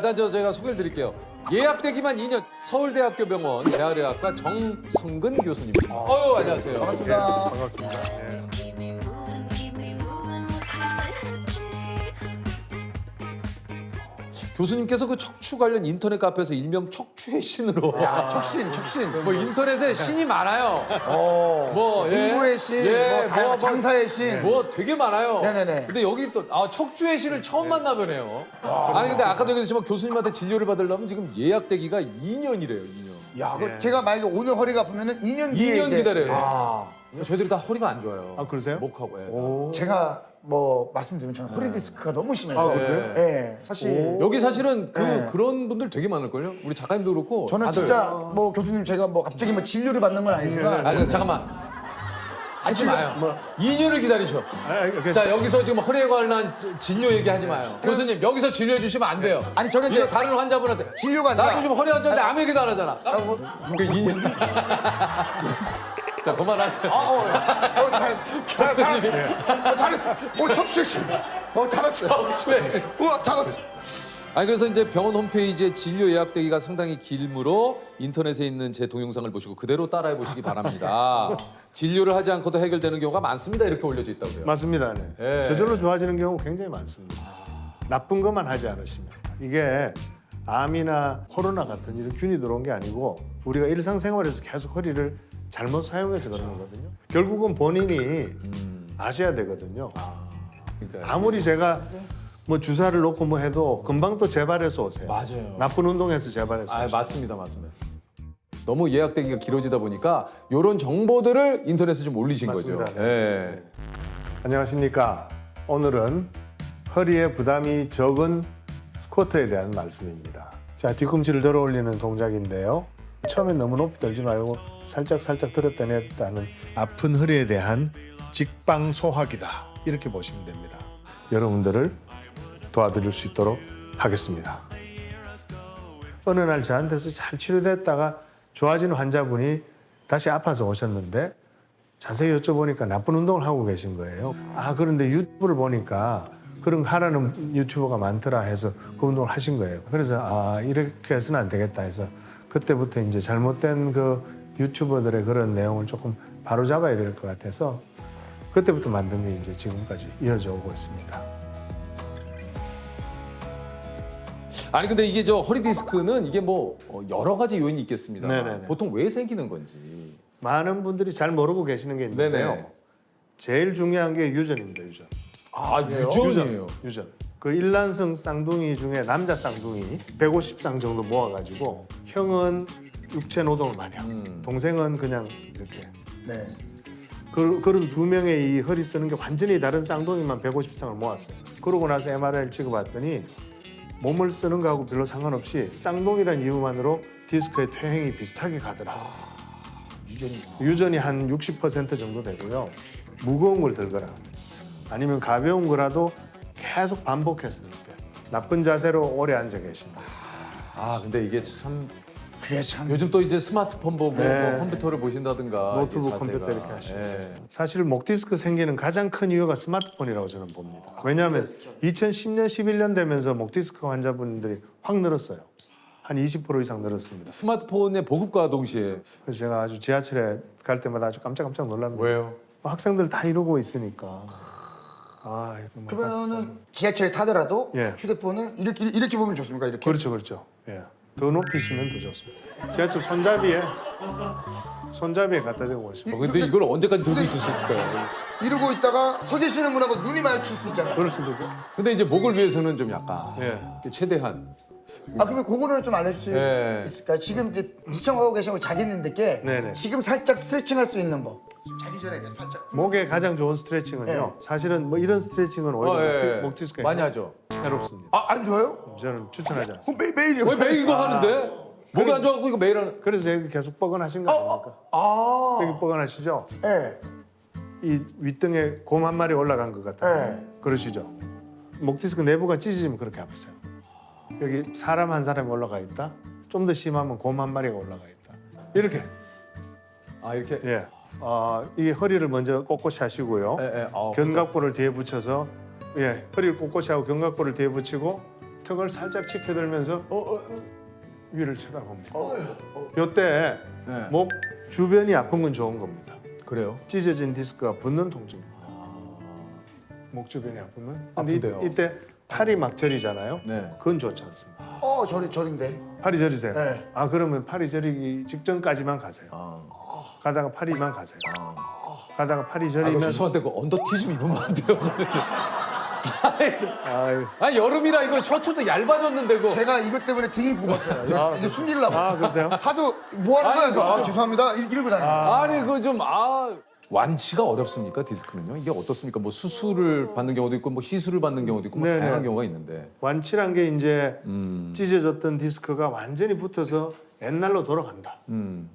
일단 제가 소개를 드릴게요. 예약되기만 2년 서울대학교 병원 재활의학과 정성근 교수님입니다. 안녕하세요. 반갑습니다. 반갑습니다. 예. 교수님께서 그 척추 관련 인터넷 카페에서 일명 척추의 신으로 척신. 뭐 인터넷에 신이 많아요. 뭐 공부의 신, 뭐 장사의 신. 뭐 되게 많아요. 네네네. 근데 여기 또 척추의 신을 처음 만나보네요. 아니 근데 아까도 얘기했지만 교수님한테 진료를 받으려면 지금 예약되기가 2년이래요. 2년. 야, 그 제가 만약에 오늘 허리가 아프면은 2년 뒤에 2년 이제 기다려요. 저희들이 다 허리가 안 좋아요. 아, 그러세요? 목하고. 예. 제가 뭐 말씀드리면 저는 허리 디스크가 너무 심해서. 아, 그러세요? 예. 사실 여기 사실은 네. 그런 분들 되게 많을걸요? 우리 작가님도 그렇고. 저는 다들. 진짜 뭐 교수님 제가 뭐 갑자기 뭐 진료를 받는 건 아니지만 아니, 잠깐만. 하지 마요. 2년을 기다리죠. 자, 여기서 지금 허리에 관한 진료 얘기하지 마요. 교수님, 여기서 진료해 주시면 안 돼요. 아니, 저는 이거 이제 다른 환자분한테. 진료가 아니라 나도 지금 허리 안 좋은데 아무 얘기도 안 하잖아. 그 2년. 자, 그만하세요. 달았어. 척신 신. 달았어요. 우와, 달았어. 아니 그래서 이제 병원 홈페이지에 진료 예약되기가 상당히 길므로 인터넷에 있는 제 동영상을 보시고 그대로 따라해 보시기 바랍니다. 진료를 하지 않고도 해결되는 경우가 많습니다. 이렇게 올려져 있다고요. 맞습니다. 네. 예. 저절로 좋아지는 경우 굉장히 많습니다. 나쁜 것만 하지 않으시면. 이게 암이나 코로나 같은 이런 균이 들어온 게 아니고 우리가 일상생활에서 계속 허리를 잘못 사용해서 그런 거거든요. 결국은 본인이 아셔야 되거든요. 그러니까 아무리 제가 뭐 주사를 놓고 뭐 해도 금방 또 재발해서 오세요. 맞아요. 나쁜 운동해서 재발해서. 아, 오세요. 맞습니다. 너무 예약되기가 길어지다 보니까 이런 정보들을 인터넷에 좀 올리신 맞습니다. 거죠. 예. 안녕하십니까. 오늘은 허리에 부담이 적은 스쿼트에 대한 말씀입니다. 자, 뒤꿈치를 들어 올리는 동작인데요. 처음엔 너무 높이 들지 말고 살짝 들었다 냈다 하는 아픈 허리에 대한 직방소화기다. 이렇게 보시면 됩니다. 여러분들을 도와드릴 수 있도록 하겠습니다. 어느 날 저한테서 잘 치료됐다가 좋아진 환자분이 다시 아파서 오셨는데 자세히 여쭤보니까 나쁜 운동을 하고 계신 거예요. 아, 그런데 유튜브를 보니까 그런 거 하라는 유튜버가 많더라 해서 그 운동을 하신 거예요. 그래서 아, 이렇게 해서는 안 되겠다 해서 그때부터 이제 잘못된 그 유튜버들의 그런 내용을 조금 바로잡아야 될 것 같아서 그때부터 만든 게 이제 지금까지 이어져 오고 있습니다. 아니 근데 이게 허리 디스크는 이게 뭐 여러 가지 요인이 있겠습니다. 네네네. 보통 왜 생기는 건지. 많은 분들이 잘 모르고 계시는 게 있는데요. 네네. 제일 중요한 게 유전입니다. 유전. 아, 유전이에요. 유전. 그 일란성 쌍둥이 중에 남자 쌍둥이 150쌍 정도 모아가지고 형은 육체 노동을 많이 하고 동생은 그냥 이렇게 네. 그런 두 명의 이 허리 쓰는 게 완전히 다른 쌍둥이만 150쌍을 모았어요. 그러고 나서 MRI를 찍어봤더니 몸을 쓰는 거하고 별로 상관없이 쌍둥이라는 이유만으로 디스크의 퇴행이 비슷하게 가더라. 유전이 한 60% 정도 되고요. 무거운 걸 들거나 아니면 가벼운 거라도 계속 반복했을 때 나쁜 자세로 오래 앉아 계신다. 아 근데 이게 참 그게 참 요즘 또 이제 스마트폰 보고 네. 뭐 컴퓨터를 보신다든가 노트북, 이게 자세가. 컴퓨터 이렇게 하시고. 예. 사실 목 디스크 생기는 가장 큰 이유가 스마트폰이라고 저는 봅니다. 왜냐하면 2010년, 11년 되면서 목 디스크 환자분들이 확 늘었어요. 한 20% 이상 늘었습니다. 스마트폰의 보급과 동시에 그래서 제가 아주 지하철에 갈 때마다 아주 깜짝깜짝 놀랍니다. 왜요? 학생들 다 이러고 있으니까. 아, 정말 그러면은 지하철에 타더라도 예. 휴대폰을 이렇게 보면 좋습니까? 이렇게. 그렇죠. 예. 더 높이시면 더 좋습니다. 지하철 손잡이에 갖다 대고 오시면. 근데 이걸 언제까지 들고 있을 수 있을까요? 이러고 있다가 서 계시는 분하고 눈이 마주칠 수 있잖아요. 그럴 수도 있고. 근데 이제 목을 위해서는 좀 약간 예. 최대한 그러면 그거는 좀 알려줄 수 네. 있을까요? 지금 이제 시청하고 계신 자기님들께 네네. 지금 살짝 스트레칭할 수 있는 법. 자기 전에 그냥 살짝. 목에 가장 좋은 스트레칭은요. 예. 사실은 뭐 이런 스트레칭은 오히려 예. 목 디스크에 많이 하죠. 해롭습니다. 안 좋아요? 저는 추천하지 않습니다. 그럼 매일이요. 왜 매일 이거 하는데? 목이 안 좋아갖고 이거 매일 하는. 그래서 여기 계속 뻐근하신 거 아닙니까? 아. 여기 뻐근하시죠? 예. 이 윗등에 곰 한 마리 올라간 것 같아요. 네. 그러시죠? 목 디스크 내부가 찢어지면 그렇게 아프세요. 여기 사람 한 사람이 올라가 있다. 좀 더 심하면 곰 한 마리가 올라가 있다. 이렇게. 아 이렇게. 예. 이 허리를 먼저 꼿꼿이 하시고요. 예. 견갑골을 뒤에 붙여서 허리를 꼿꼿이 하고 견갑골을 뒤에 붙이고 턱을 살짝 치켜들면서 위를 쳐다봅니다. 요때 네. 목 주변이 아픈 건 좋은 겁니다. 그래요? 찢어진 디스크가 붓는 통증입니다. 목 주변이 아프면. 근데 아픈데요? 이때 팔이 막 저리잖아요. 네. 그건 좋지 않습니다. 저린데. 팔이 저리세요? 네. 아 그러면 팔이 저리기 직전까지만 가세요. 가다가 팔이만 가세요. 가다가 팔이 이거 저리면 죄송한데 그 언더티 좀 입으면 안 돼요? 아유. 아니 여름이라 이거 셔츠도 얇아졌는데 그거. 제가 이것 때문에 등이 굽었어요. 이게 숨기려고. 아 그러세요? 하도 뭐 하는 거야? 그래서 그렇죠. 죄송합니다. 이러고 다녀요. 아니 그 좀 완치가 어렵습니까 디스크는요? 이게 어떻습니까? 뭐 수술을 받는 경우도 있고 뭐 시술을 받는 경우도 있고 뭐 네네. 다양한 경우가 있는데. 완치란 게 이제 찢어졌던 디스크가 완전히 붙어서 옛날로 돌아간다. 는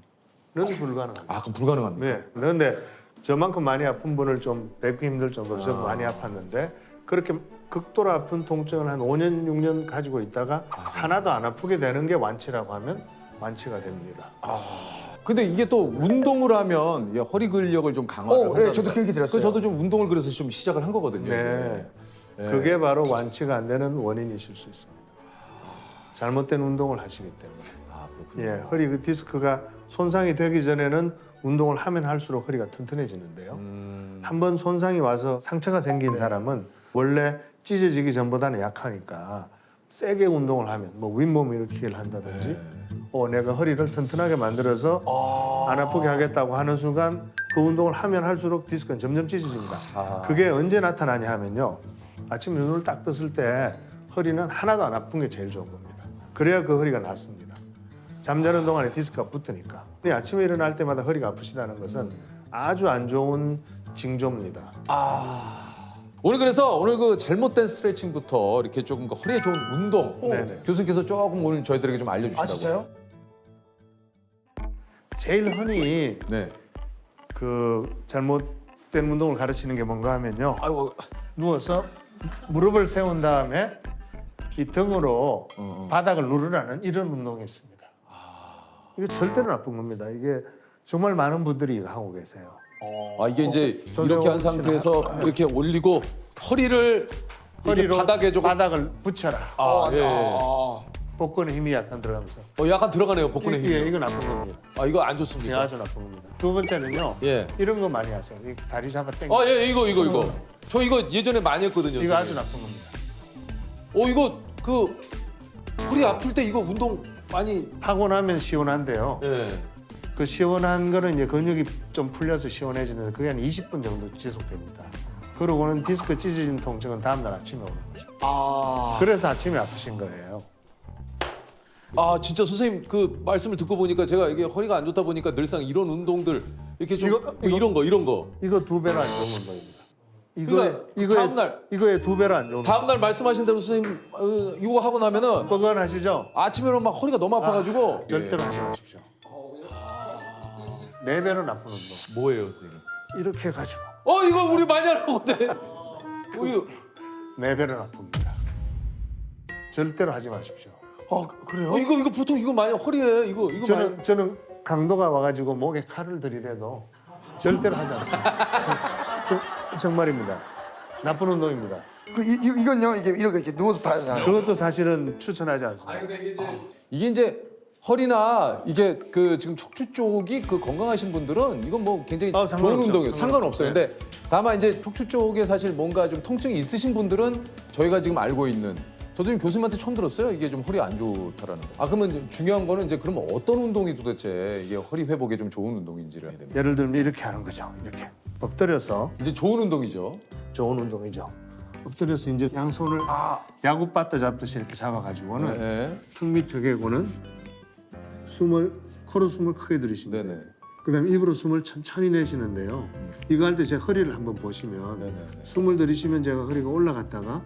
불가능합니다. 아 그럼 불가능합니까? 네. 그런데 저만큼 많이 아픈 분을 좀 뵙기 힘들 정도로 저도 많이 아팠는데 그렇게 극도로 아픈 통증을 한 5년, 6년 가지고 있다가 하나도 안 아프게 되는 게 완치라고 하면 완치가 됩니다. 근데 이게 또 운동을 하면 이게 허리 근력을 좀 강화를 한다는 저도 그 얘기 들었어요. 저도 좀 운동을 그래서 좀 시작을 한 거거든요. 네. 네. 그게 바로 완치가 안 되는 원인이실 수 있습니다. 잘못된 운동을 하시기 때문에. 아 그렇군요. 예, 허리 그 디스크가 손상이 되기 전에는 운동을 하면 할수록 허리가 튼튼해지는데요. 한번 손상이 와서 상처가 생긴 사람은 원래 찢어지기 전보다는 약하니까 세게 운동을 하면 뭐 윗몸 일으키기를 한다든지 내가 허리를 튼튼하게 만들어서 안 아프게 하겠다고 하는 순간 그 운동을 하면 할수록 디스크는 점점 찢어집니다. 그게 언제 나타나냐 하면요. 아침에 눈을 딱 떴을 때 허리는 하나도 안 아픈 게 제일 좋은 겁니다. 그래야 그 허리가 낫습니다. 잠자는 동안에 디스크가 붙으니까. 근데 아침에 일어날 때마다 허리가 아프시다는 것은 아주 안 좋은 징조입니다. 오늘 그래서 오늘 그 잘못된 스트레칭부터 이렇게 조금 그 허리에 좋은 운동 네네. 교수님께서 조금 오늘 저희들에게 좀 알려주시라고. 진짜요? 제일 흔히 네. 그 잘못된 운동을 가르치는 게 뭔가 하면요. 아이고. 누워서 무릎을 세운 다음에 이 등으로 바닥을 누르라는 이런 운동이 있습니다. 이게 절대로 나쁜 겁니다. 이게 정말 많은 분들이 이거 하고 계세요. 이게 이제 전세호 이렇게 한 상태에서 이렇게 올리고 허리를 이렇게 허리로 바닥에 조금 바닥을 붙여라. 예. 복근에 힘이 약간 들어가면서. 약간 들어가네요 복근의 힘이. 예, 이거 나쁜 겁니다. 이거 안 예, 좋습니까? 아주 나쁜 겁니다. 두 번째는요. 예. 이런 거 많이 하세요. 이 다리 잡아 당겨. 예, 이거. 저 이거 예전에 많이 했거든요. 이거 아주 선생님. 나쁜 겁니다. 이거 그 허리 아플 때 이거 운동 많이. 하고 나면 시원한데요. 예. 그 시원한 거는 이제 근육이 좀 풀려서 시원해지는 그게 한 20분 정도 지속됩니다. 그러고는 디스크 찢어진 통증은 다음날 아침에 오는 거죠. 그래서 아침에 아프신 거예요. 진짜 선생님 그 말씀을 듣고 보니까 제가 이게 허리가 안 좋다 보니까 늘상 이런 운동들 이렇게 좀 이런 거. 이거 두 배로 안 좋은 운동입니다. 그러니까 다음 날. 이거에 두 배로 안 좋은 운동. 다음 날 말씀하신 대로 선생님 이거 하고 나면은 뻐근하시죠? 아침에는 막 허리가 너무 아파가지고. 절대로 하지 마십시오. 네 배로 나쁜 운동. 뭐예요, 선생님? 이렇게 해가지고 이거 우리 많이 하는 건데. 이거 네 배로 나쁩니다. 절대로 하지 마십시오. 그래요? 이거 보통 이거 많이 허리에 이거 많이. 저는 강도가 와가지고 목에 칼을 들이대도 절대로 하지 않습니다. 정말입니다. 나쁜 운동입니다. 이건요? 이렇게 누워서 봐야 그것도 사실은 추천하지 않습니다. 이게 이제 허리나 이게 그 지금 척추 쪽이 그 건강하신 분들은 이건 뭐 굉장히 좋은 상관없죠. 운동이에요. 상관없어요. 근데 다만 이제 척추 쪽에 사실 뭔가 좀 통증이 있으신 분들은 저희가 지금 알고 있는 저도 지금 교수님한테 처음 들었어요. 이게 좀 허리 안 좋다라는 거. 그러면 중요한 거는 이제 그러면 어떤 운동이 도대체 이게 허리 회복에 좀 좋은 운동인지를 해야 됩니다. 예를 들면 이렇게 하는 거죠. 이렇게 엎드려서 이제 좋은 운동이죠. 좋은 운동이죠. 엎드려서 이제 양손을 야구 바트 잡듯이 이렇게 잡아가지고는 네. 턱 밑 벽에고는 코로 숨을 크게 들이십니다. 네네. 그다음에 입으로 숨을 천천히 내쉬는데요. 이거 할 때 제 허리를 한번 보시면 네네. 숨을 들이쉬면 제가 허리가 올라갔다가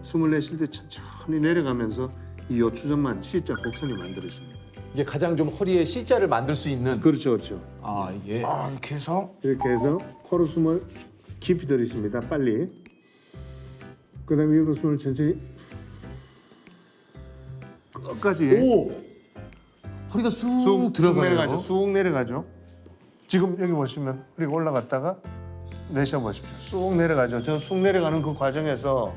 숨을 내쉴 때 천천히 내려가면서 이 요추점만 C자 곡선이 만들어집니다. 이게 가장 좀 허리에 C자를 만들 수 있는. 그렇죠. 이게. 이렇게 해서 이렇게 해서 코로 숨을 깊이 들이쉽니다. 빨리. 그다음에 입으로 숨을 천천히 끝까지 허리가 쑥 쑥 들어가네요. 내려가죠. 쑥 내려가죠. 지금 여기 보시면 허리가 올라갔다가 내쉬어 보십시오. 쑥 내려가죠. 저 쑥 내려가는 그 과정에서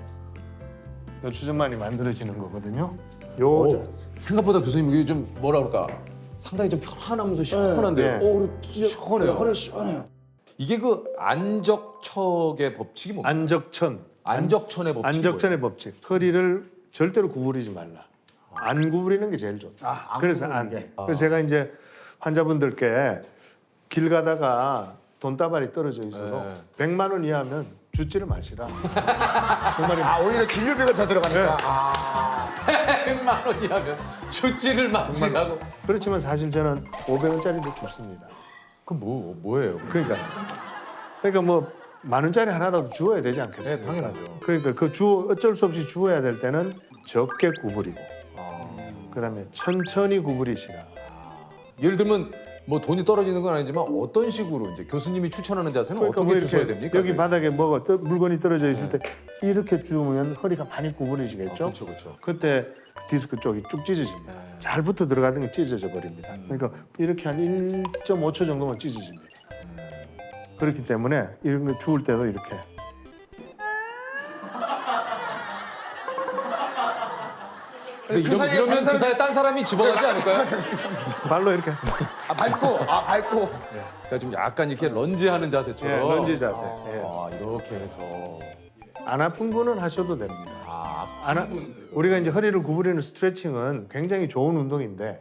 몇 주 전만에 만들어지는 거거든요. 요 생각보다 교수님 이게 좀 뭐라 그럴까 상당히 좀 편안하면서 시원한데요. 네. 그리고 진짜 시원해요. 허리 시원해요. 이게 그 안적척의 법칙이 뭡니까? 안적천의 법칙. 안적천의 법칙. 허리를 절대로 구부리지 말라. 안 구부리는 게 제일 좋다. 안 그래서 구부리는 안. 게. 그래서 제가 이제 환자분들께 길 가다가 돈다발이 떨어져 있어도 네. 100만 원 이하면 주지를 마시라. 정말 아 오히려 진료비가 더 들어가니까. 아 100만 원이라면 주지를 마시라고. 그렇지만 사실 저는 500원짜리도 줍습니다. 그럼 뭐예요? 그러니까 뭐 10,000원짜리 하나라도 주어야 되지 않겠습니까? 네, 당연하죠. 그러니까 어쩔 수 없이 주어야 될 때는 적게 구부리고 그다음에 천천히 구부리시라. 예를 들면 뭐 돈이 떨어지는 건 아니지만 어떤 식으로 이제 교수님이 추천하는 자세는 그러니까 어떻게 뭐 주셔야 이렇게 됩니까? 여기 바닥에 물건이 떨어져 있을 때 이렇게 주면 허리가 많이 구부러지겠죠? 그렇죠, 그렇죠. 그때 디스크 쪽이 쭉 찢어집니다. 잘 붙어 들어가던 게 찢어져 버립니다. 그러니까 이렇게 한 1.5초 정도만 찢어집니다. 그렇기 때문에 이런 거 주울 때도 이렇게 근데 이러면 그 사이에 딴 사람이 집어가지 않을까요? 발로 이렇게 밟고. 그러니까 좀 약간 이렇게 런지하는 자세처럼. 예, 런지 자세. 예. 이렇게 해서. 안 아픈 분은 하셔도 됩니다. 아, 우리가 이제 허리를 구부리는 스트레칭은 굉장히 좋은 운동인데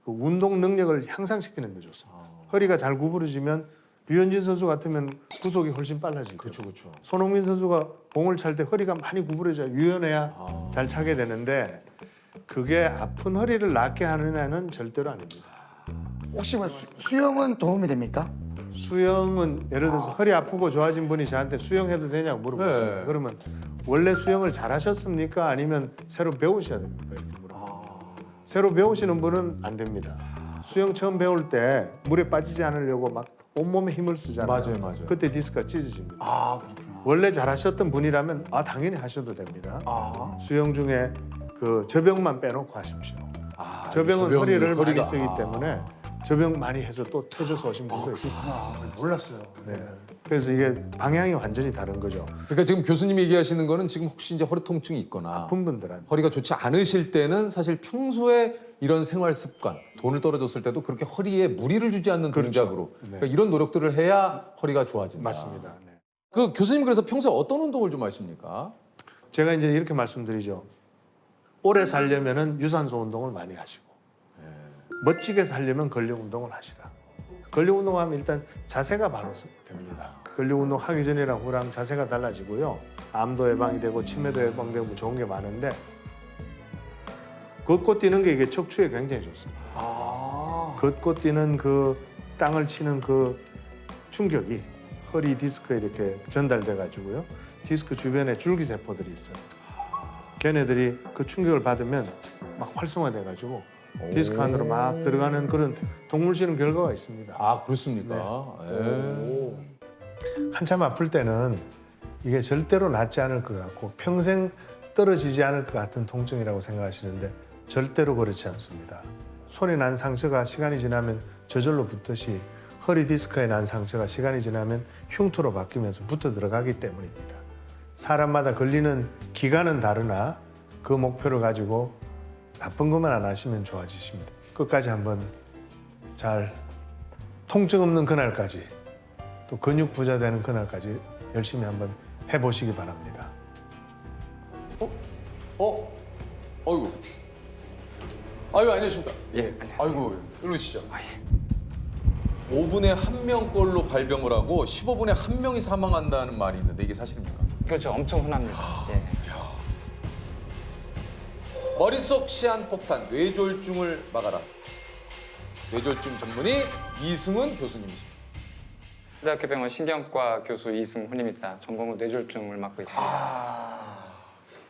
그 운동 능력을 향상시키는 데 좋습니다. 허리가 잘 구부러지면 류현진 선수 같으면 구속이 훨씬 빨라지죠. 그렇죠, 그렇죠. 손흥민 선수가 공을 찰 때 허리가 많이 구부러져 유연해야 잘 차게 되는데 그게 아픈 허리를 낫게 하느냐는 절대로 아닙니다. 혹시 뭐 수영은 도움이 됩니까? 수영은 예를 들어서 허리 아프고 좋아진 분이 저한테 수영해도 되냐고 물어보세요. 네. 그러면 원래 수영을 잘하셨습니까? 아니면 새로 배우셔야 됩니까? 이렇게 물어봐요. 새로 배우시는 분은 안 됩니다. 수영 처음 배울 때 물에 빠지지 않으려고 막 온몸에 힘을 쓰잖아요. 맞아요. 그때 디스크가 찢어집니다. 아 그렇구나. 원래 잘하셨던 분이라면 당연히 하셔도 됩니다. 수영 중에 그 저병만 빼놓고 하십시오. 저병은 허리를 많이 쓰기 때문에 저병 많이 해서 또 터져서 오신 분도 있어요. 몰랐어요. 네. 그래서 이게 방향이 완전히 다른 거죠. 그러니까 지금 교수님이 얘기하시는 거는 지금 혹시 이제 허리 통증이 있거나 아픈 분들한테. 허리가 좋지 않으실 때는 사실 평소에 이런 생활 습관, 돈을 떨어졌을 때도 그렇게 허리에 무리를 주지 않는 동작으로 그러니까 이런 노력들을 해야 허리가 좋아진다. 맞습니다. 네. 그 교수님 그래서 평소에 어떤 운동을 좀 하십니까? 제가 이제 이렇게 말씀드리죠. 오래 살려면은 유산소 운동을 많이 하시고 멋지게 살려면 근력 운동을 하시라. 근력 운동하면 일단 자세가 바로 됩니다. 근력 운동 하기 전이랑 후랑 자세가 달라지고요. 암도 예방이 되고 치매도 예방되고 좋은 게 많은데 걷고 뛰는 게 이게 척추에 굉장히 좋습니다. 걷고 뛰는 그 땅을 치는 그 충격이 허리 디스크에 이렇게 전달돼 가지고요. 디스크 주변에 줄기세포들이 있어요. 걔네들이 그 충격을 받으면 막 활성화돼 가지고 디스크 안으로 막 들어가는 그런 동물 실험 결과가 있습니다. 아 그렇습니까? 예. 한참 아플 때는 이게 절대로 낫지 않을 것 같고 평생 떨어지지 않을 것 같은 통증이라고 생각하시는데 절대로 그렇지 않습니다. 손에 난 상처가 시간이 지나면 저절로 붙듯이 허리 디스크에 난 상처가 시간이 지나면 흉터로 바뀌면서 붙어 들어가기 때문입니다. 사람마다 걸리는 기간은 다르나 그 목표를 가지고 나쁜 것만 안 하시면 좋아지십니다. 끝까지 한번 잘 통증 없는 그날까지 또 근육 부자 되는 그날까지 열심히 한번 해보시기 바랍니다. 어이구. 아유 안녕하십니까? 예, 아이고 일로 오시죠. 5분에 1명꼴로 발병을 하고 15분에 1명이 사망한다는 말이 있는데 이게 사실입니까? 그렇죠. 엄청 흔합니다. 예. 머릿속 시한폭탄 뇌졸중을 막아라. 뇌졸중 전문의 이승훈 교수님이십니다. 대학교 병원 신경과 교수 이승훈입니다. 전공은 뇌졸중을 맡고 있습니다.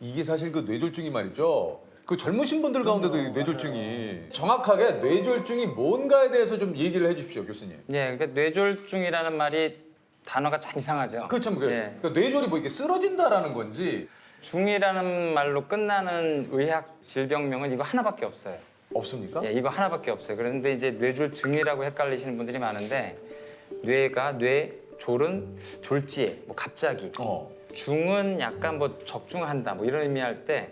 이게 사실 그 뇌졸중이 말이죠. 그 젊으신 분들 가운데도 이 뇌졸중이 정확하게 뇌졸중이 뭔가에 대해서 좀 얘기를 해주십시오, 교수님. 예, 그러니까 뇌졸중이라는 말이 단어가 참 이상하죠. 그참 예. 그러니까 뇌졸이 뭐 이렇게 쓰러진다라는 건지 중이라는 말로 끝나는 의학 질병명은 이거 하나밖에 없어요. 없습니까? 예, 이거 하나밖에 없어요. 그런데 이제 뇌졸중이라고 헷갈리시는 분들이 많은데 뇌가 뇌졸은 졸지에 뭐 갑자기 중은 약간 뭐 적중한다 뭐 이런 의미할 때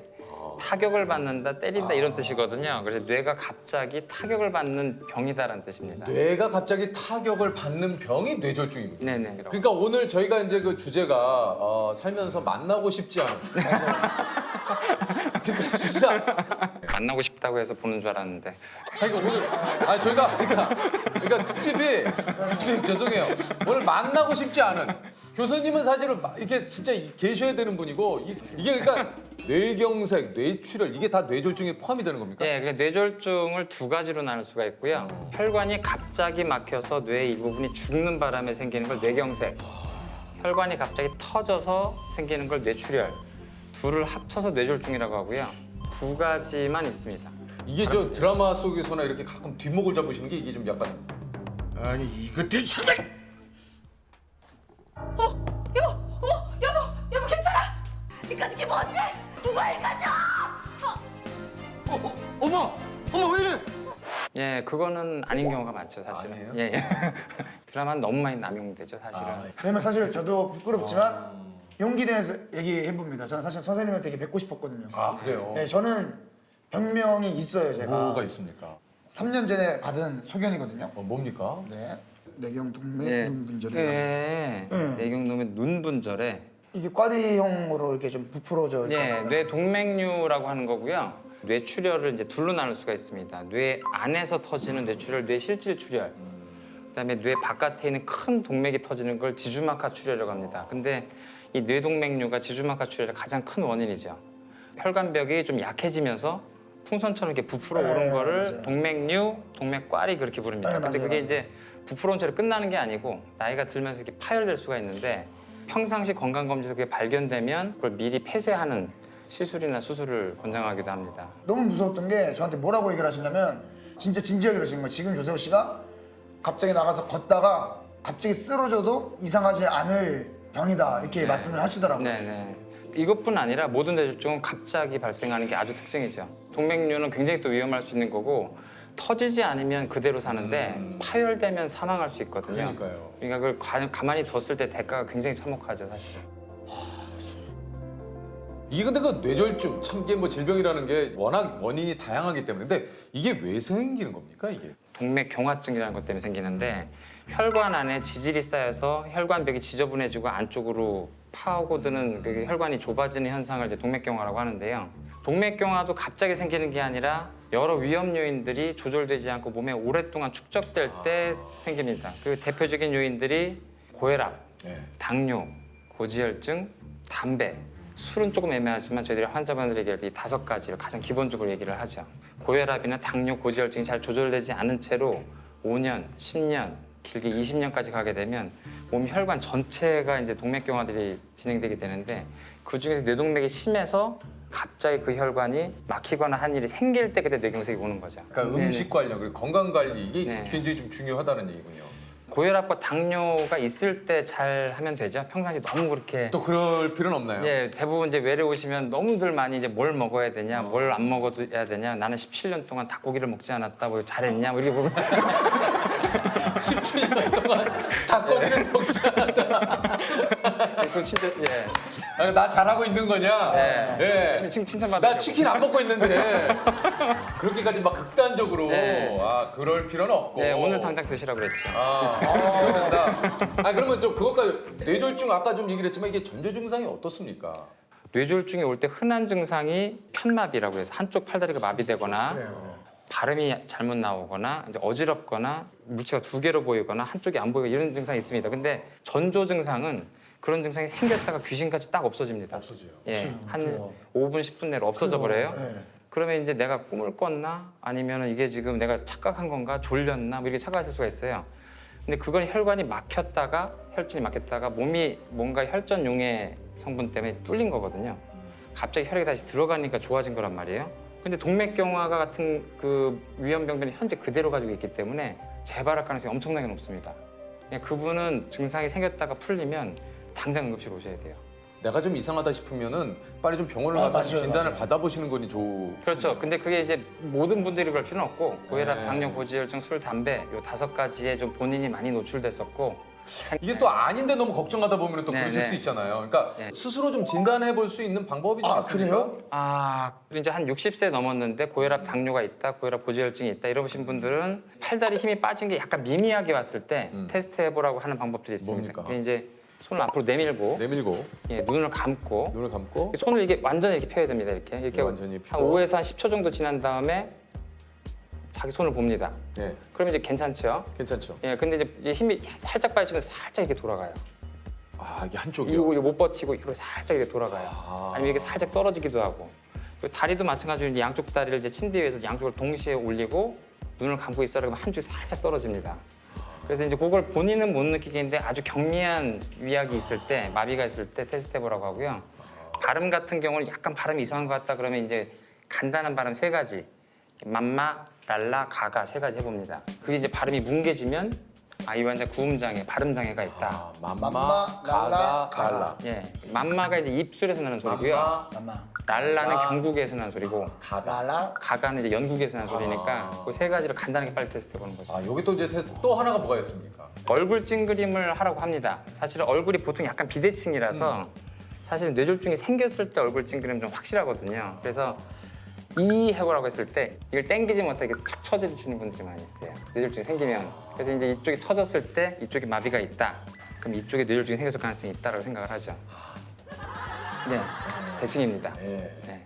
타격을 받는다, 때린다 이런 뜻이거든요. 그래서 뇌가 갑자기 타격을 받는 병이다라는 뜻입니다. 뇌가 갑자기 타격을 받는 병이 뇌졸중이군요. 네네. 그러니까 오늘 저희가 이제 그 주제가 살면서 만나고 싶지 않은. 그러니까 진짜. 만나고 싶다고 해서 보는 줄 알았는데. 그러니까 오늘 저희가 그러니까 특집이 교수님 죄송해요. 오늘 만나고 싶지 않은. 교수님은 사실은 이렇게 진짜 계셔야 되는 분이고 이게 그러니까 뇌경색, 뇌출혈 이게 다 뇌졸중에 포함이 되는 겁니까? 예, 그래서 뇌졸중을 두 가지로 나눌 수가 있고요. 혈관이 갑자기 막혀서 뇌의 일부분이 죽는 바람에 생기는 걸 뇌경색, 혈관이 갑자기 터져서 생기는 걸 뇌출혈, 둘을 합쳐서 뇌졸중이라고 하고요. 두 가지만 있습니다. 이게 저 드라마 속에서나 이렇게 가끔 뒷목을 잡으시는 게 이게 좀 약간 아니 이것들이 정말 여보 괜찮아? 이까지 게 뭔데? 누가 읽어줘? 어머 왜 이래? 예, 그거는 아닌 경우가 많죠, 사실은. 아니에요? 예, 예. 드라마는 너무 많이 남용되죠, 사실은. 왜냐면 사실 저도 부끄럽지만 용기 내서 얘기해 봅니다. 저는 사실 선생님한테 되게 뵙고 싶었거든요. 아 그래요? 네, 저는 병명이 있어요, 제가. 뭐가 있습니까? 3년 전에 받은 소견이거든요. 뭡니까? 네. 뇌경 동맥 예. 눈분절이. 예. 뇌경동맥 눈분절에 이게 꽈리형으로 이렇게 좀 부풀어져. 예, 뇌 동맥류라고 하는 거고요. 뇌출혈을 이제 둘로 나눌 수가 있습니다. 뇌 안에서 터지는 뇌출혈, 뇌실질출혈. 그다음에 뇌 바깥에 있는 큰 동맥이 터지는 걸 지주막하 출혈이라고 합니다. 근데 이 뇌동맥류가 지주막하 출혈의 가장 큰 원인이죠. 혈관벽이 좀 약해지면서 풍선처럼 이렇게 부풀어 오른 거를 맞아요. 동맥류, 동맥꽈리 그렇게 부릅니다. 네, 근데 맞아요, 그게 맞아요. 이제 부풀어온 채로 끝나는 게 아니고 나이가 들면서 이렇게 파열될 수가 있는데 평상시 건강검진에서 그게 발견되면 그걸 미리 폐쇄하는 시술이나 수술을 권장하기도 합니다. 너무 무서웠던 게 저한테 뭐라고 얘기를 하시냐면 진짜 진지하게 그러시는 거예요. 지금 조세호 씨가 갑자기 나가서 걷다가 갑자기 쓰러져도 이상하지 않을 병이다 이렇게 말씀을 하시더라고요. 네네. 이것뿐 아니라 모든 뇌졸중은 갑자기 발생하는 게 아주 특징이죠. 동맥류는 굉장히 또 위험할 수 있는 거고 터지지 않으면 그대로 사는데 파열되면 사망할 수 있거든요. 그러니까요. 그러니까 그걸 가만히 뒀을 때 대가가 굉장히 참혹하죠, 사실. 이게 근데 그 뇌졸중 참 이게 뭐 질병이라는 게 워낙 원인이 다양하기 때문에 근데 이게 왜 생기는 겁니까 이게? 동맥경화증이라는 것 때문에 생기는데 혈관 안에 지질이 쌓여서 혈관벽이 지저분해지고 안쪽으로 파고드는 그 혈관이 좁아지는 현상을 이제 동맥경화라고 하는데요. 동맥경화도 갑자기 생기는 게 아니라 여러 위험 요인들이 조절되지 않고 몸에 오랫동안 축적될 때 생깁니다. 그 대표적인 요인들이 고혈압, 네. 당뇨, 고지혈증, 담배, 술은 조금 애매하지만 저희들이 환자분들에게 이 5가지를 가장 기본적으로 얘기를 하죠. 고혈압이나 당뇨, 고지혈증이 잘 조절되지 않은 채로 5년, 10년, 길게 20년까지 가게 되면 몸 혈관 전체가 이제 동맥경화들이 진행되게 되는데 그 중에서 뇌동맥이 심해서 갑자기 그 혈관이 막히거나 한 일이 생길 때 그때 뇌경색이 오는 거죠. 그러니까 네네. 음식 관련 그리고 건강 관리 이게 네. 굉장히 좀 중요하다는 얘기군요. 고혈압과 당뇨가 있을 때 잘 하면 되죠. 평상시 너무 그렇게 또 그럴 필요는 없나요? 예, 대부분 이제 외래 오시면 너무들 많이 이제 뭘 먹어야 되냐, 뭘 안 먹어야 되냐, 나는 17년 동안 닭고기를 먹지 않았다, 뭐 잘했냐, 뭐 이렇게 보면 17년 동안 닭고기를 먹지 않았다. 그 진짜 예, 아, 나 잘하고 있는 거냐? 네. 예. 칭찬받아. 나 치킨 안 먹고 있는데 그렇게까지 막 극단적으로 네. 그럴 필요는 없고. 네, 오늘 당장 드시라고 그랬죠. 그래야 된다. 그러면 좀 그것까지 뇌졸중 아까 좀 얘기를 했지만 이게 전조 증상이 어떻습니까? 뇌졸중이 올 때 흔한 증상이 편마비라고 해서 한쪽 팔다리가 마비되거나 발음이 잘못 나오거나 이제 어지럽거나 물체가 2개로 보이거나 한쪽이 안 보이고 이런 증상이 있습니다. 근데 전조 증상은 그런 증상이 생겼다가 귀신같이 딱 없어집니다. 없어져요. 예, 한 5분, 10분 내로 없어져 버려요. 그러면 이제 내가 꿈을 꿨나? 아니면 이게 지금 내가 착각한 건가? 졸렸나? 뭐 이렇게 착각하실 수가 있어요. 근데 그건 혈관이 막혔다가 혈전이 막혔다가 몸이 뭔가 혈전 용해 성분 때문에 뚫린 거거든요. 갑자기 혈액이 다시 들어가니까 좋아진 거란 말이에요. 근데 동맥경화가 같은 그 위험병들은 현재 그대로 가지고 있기 때문에 재발할 가능성이 엄청나게 높습니다. 그냥 그분은 증상이 생겼다가 풀리면 당장 응급실 오셔야 돼요. 내가 좀 이상하다 싶으면은 빨리 좀 병원을 가서 맞아요, 진단을 맞아요. 받아보시는 거니 좋. 그렇죠. 근데 그게 이제 모든 분들이 그럴 필요는 없고 고혈압, 네. 당뇨, 고지혈증, 술, 담배 요 5가지에 좀 본인이 많이 노출됐었고 이게 또 아닌데 너무 걱정하다 보면 또 네, 그러실 네. 수 있잖아요. 그러니까 네. 스스로 좀 진단해 볼 수 있는 방법이 좀 아 있습니까? 그래요? 이제 한 60세 넘었는데 고혈압 당뇨가 있다, 고혈압 고지혈증이 있다 이러신 분들은 팔다리 힘이 빠진 게 약간 미미하게 왔을 때 테스트 해보라고 하는 방법들이 있습니다. 뭡니까? 그게 이제 손을 앞으로 내밀고 내밀고 예, 눈을 감고 눈을 감고 손을 이게 완전히 이렇게 펴야 됩니다. 이렇게 네, 완전히 한 펴고. 5에서 한 10초 정도 지난 다음에 자기 손을 봅니다. 네, 그러면 이제 괜찮죠. 괜찮죠. 예, 근데 이제 이 힘이 살짝 빠지면 살짝 이렇게 돌아가요. 아 이게 한쪽이요. 이거 못 버티고 이렇게 살짝 이렇게 돌아가요. 아니면 이게 살짝 떨어지기도 하고. 그리고 다리도 마찬가지로 이제 양쪽 다리를 이제 침대 위에서 양쪽을 동시에 올리고 눈을 감고 있어라 그러면 한쪽이 살짝 떨어집니다. 그래서 이제 그걸 본인은 못 느끼겠는데 아주 경미한 위약이 있을 때, 마비가 있을 때 테스트 해보라고 하고요. 발음 같은 경우는 약간 발음이 이상한 것 같다 그러면 이제 간단한 발음 3가지. 맘마, 랄라, 가가 3가지 해봅니다. 그게 이제 발음이 뭉개지면 이 환자 구음장애, 발음장애가 있다. 아, 맘마, 맘마, 가가, 랄라, 갈라. 예, 맘마가 이제 입술에서 나는 소리고요. 맘마 랄라는 맘마. 경국에서 나는 소리고 가가. 랄라 가가는 이제 연국에서 나는 소리니까 그 3가지를 간단하게 빨리 테스트 해보는 거죠. 아 여기 또 이제 테스트 또 하나가 뭐가 있습니까? 얼굴 찡그림을 하라고 합니다. 사실은 얼굴이 보통 약간 비대칭이라서 사실 뇌졸중이 생겼을 때 얼굴 찡그림 좀 확실하거든요. 그래서 이 해보라고 했을 때 이걸 땡기지 못하게 툭 쳐지시는 분들이 많이 있어요. 뇌졸중이 생기면. 그래서 이제 이쪽이 쳐졌을 때 이쪽에 마비가 있다. 그럼 이쪽에 뇌졸중이 생겼을 가능성이 있다라고 생각을 하죠. 네, 대칭입니다. 예. 네,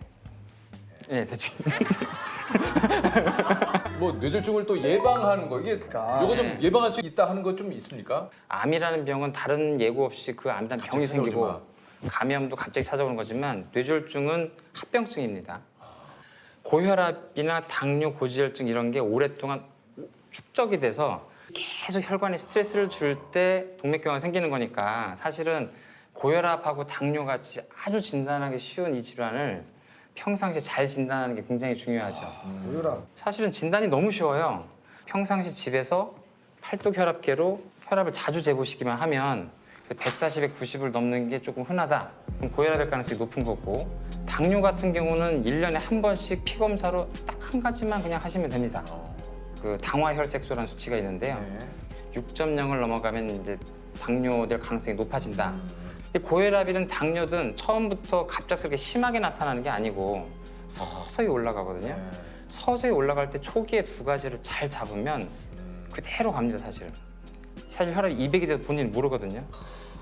네 대칭. 뭐 뇌졸중을 또 예방하는 거 이게 그러니까. 요거 좀 예방할 수 있다 하는 거 좀 있습니까? 암이라는 병은 다른 예고 없이 그 암이라는 병이 갑자기 찾아오지 생기고 감염도 갑자기 찾아오는 거지만 뇌졸중은 합병증입니다. 고혈압이나 당뇨, 고지혈증 이런 게 오랫동안 축적이 돼서 계속 혈관에 스트레스를 줄 때 동맥경화가 생기는 거니까 사실은 고혈압하고 당뇨 같이 아주 진단하기 쉬운 이 질환을 평상시에 잘 진단하는 게 굉장히 중요하죠. 고혈압 사실은 진단이 너무 쉬워요. 평상시 집에서 팔뚝 혈압계로 혈압을 자주 재보시기만 하면 140에 90을 넘는 게 조금 흔하다. 그럼 고혈압일 가능성이 높은 거고 당뇨 같은 경우는 1년에 한 번씩 피검사로 딱 한 가지만 그냥 하시면 됩니다. 그 당화혈색소라는 수치가 있는데요. 네. 6.0을 넘어가면 이제 당뇨될 가능성이 높아진다. 근데 고혈압이든 당뇨든 처음부터 갑작스럽게 심하게 나타나는 게 아니고 서서히 올라가거든요. 네. 서서히 올라갈 때 초기에 2가지를 잘 잡으면 그대로 갑니다, 사실. 사실 혈압이 200이 돼도 본인은 모르거든요.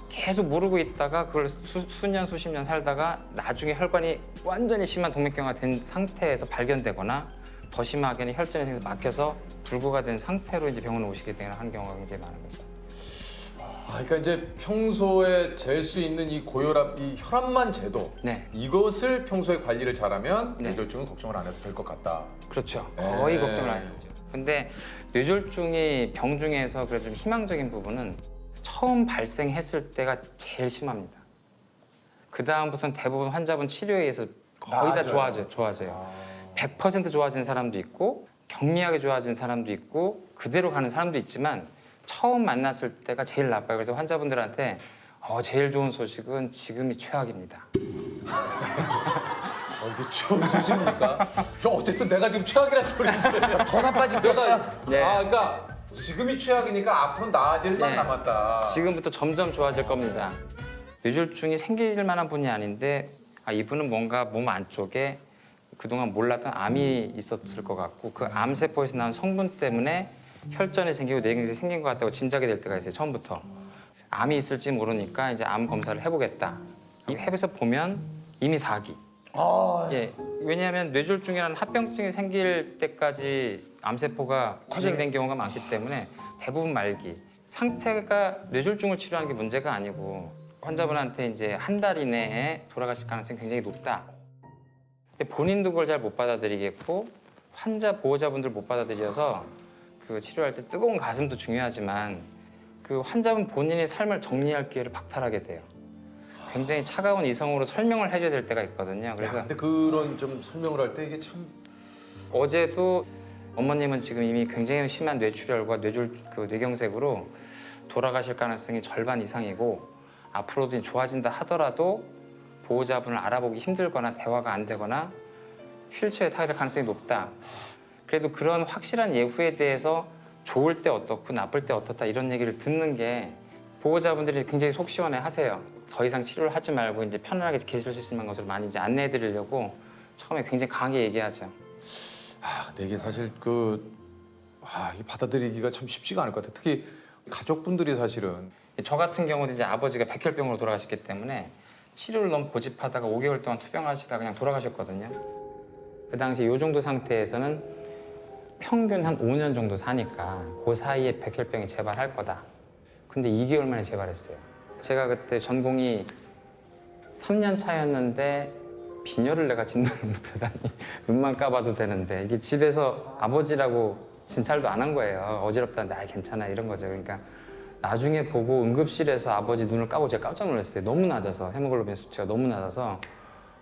계속 모르고 있다가 그걸 수년, 수십 년 살다가 나중에 혈관이 완전히 심한 동맥경화가 된 상태에서 발견되거나 더 심하게는 혈전이 생겨서 막혀서 불구가 된 상태로 이제 병원에 오시게 되는 경우가 굉장히 많은 거죠. 그러니까 이제 평소에 잴 수 있는 이 고혈압, 이 혈압만 재도 네. 이것을 평소에 관리를 잘하면 네. 뇌졸중은 걱정을 안 해도 될 것 같다. 그렇죠. 거의 네. 걱정을 안 해도 되죠. 근데 뇌졸중이 병 중에서 그래도 좀 희망적인 부분은 처음 발생했을 때가 제일 심합니다. 그 다음부터는 대부분 환자분 치료에 의해서 거의 다 나아져요. 좋아져요. 100% 좋아지는 사람도 있고 경미하게 좋아지는 사람도 있고 그대로 가는 사람도 있지만 처음 만났을 때가 제일 나빠요. 그래서 환자분들한테 제일 좋은 소식은 지금이 최악입니다. 이게 좋은 소식입니까? 저 어쨌든 내가 지금 최악이라는 소리인데 더 나빠질 내가 거야. 네. 그러니까 지금이 최악이니까 앞으로 나아질 만 네. 남았다. 지금부터 점점 좋아질 겁니다. 뇌졸중이 생길 만한 분이 아닌데 이분은 뭔가 몸 안쪽에 그동안 몰랐던 암이 있었을 것 같고 그 암세포에서 나온 성분 때문에 혈전이 생기고 뇌경색이 생긴 것 같다고 짐작이 될 때가 있어요. 처음부터. 암이 있을지 모르니까 이제 암 검사를 해보겠다. 이 해서 보면 이미 4기. 예, 왜냐하면 뇌졸중이라는 합병증이 생길 때까지 암세포가 진행된 경우가 많기 때문에 대부분 말기. 상태가 뇌졸중을 치료하는 게 문제가 아니고 환자분한테 이제 한 달 이내에 돌아가실 가능성이 굉장히 높다. 근데 본인도 그걸 잘 못 받아들이겠고 환자 보호자분들 못 받아들여서 그 치료할 때 뜨거운 가슴도 중요하지만 그 환자분 본인의 삶을 정리할 기회를 박탈하게 돼요. 굉장히 차가운 이성으로 설명을 해줘야 될 때가 있거든요. 그래서 근데 그런 좀 설명을 할 때 이게 참 어제도 어머님은 지금 이미 굉장히 심한 뇌출혈과 뇌경색으로 돌아가실 가능성이 절반 이상이고 앞으로도 좋아진다 하더라도 보호자분을 알아보기 힘들거나 대화가 안 되거나 휠체어에 타게 될 가능성이 높다. 그래도 그런 확실한 예후에 대해서 좋을 때 어떻고 나쁠 때 어떻다 이런 얘기를 듣는 게 보호자분들이 굉장히 속 시원해 하세요. 더 이상 치료를 하지 말고 이제 편안하게 계실 수 있는 것을 많이 이제 안내해 드리려고 처음에 굉장히 강하게 얘기하죠. 근데 이게 사실 이게 받아들이기가 참 쉽지가 않을 것 같아요. 특히 가족분들이 사실은 저 같은 경우도 이제 아버지가 백혈병으로 돌아가셨기 때문에 치료를 너무 고집하다가 5개월 동안 투병하시다가 그냥 돌아가셨거든요. 그 당시 이 정도 상태에서는 평균 한 5년 정도 사니까 그 사이에 백혈병이 재발할 거다. 근데 2개월 만에 재발했어요. 제가 그때 전공이 3년 차였는데 빈혈을 내가 진단을 못하다니 눈만 까봐도 되는데 이게 집에서 아버지라고 진찰도 안 한 거예요. 어지럽다는데 괜찮아 이런 거죠. 그러니까 나중에 보고 응급실에서 아버지 눈을 까고 제가 깜짝 놀랐어요. 너무 낮아서 헤모글로빈 수치가 너무 낮아서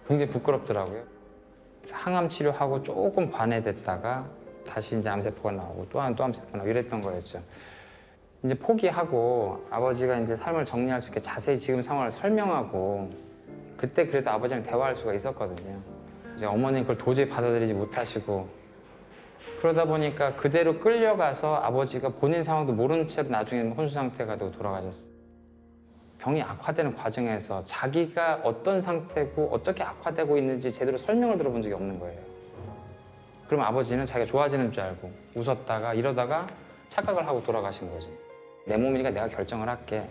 굉장히 부끄럽더라고요. 항암 치료하고 조금 관해됐다가 다시 이제 암세포가 나오고 또 암세포가 나오고 이랬던 거였죠. 이제 포기하고 아버지가 이제 삶을 정리할 수 있게 자세히 지금 상황을 설명하고 그때 그래도 아버지랑 대화할 수가 있었거든요. 이제 어머니는 그걸 도저히 받아들이지 못하시고 그러다 보니까 그대로 끌려가서 아버지가 본인 상황도 모른 채로 나중에 혼수 상태가 되고 돌아가셨어요. 병이 악화되는 과정에서 자기가 어떤 상태고 어떻게 악화되고 있는지 제대로 설명을 들어본 적이 없는 거예요. 그럼 아버지는 자기가 좋아지는 줄 알고 웃었다가 이러다가 착각을 하고 돌아가신 거지. 내 몸이니까 내가 결정을 할게.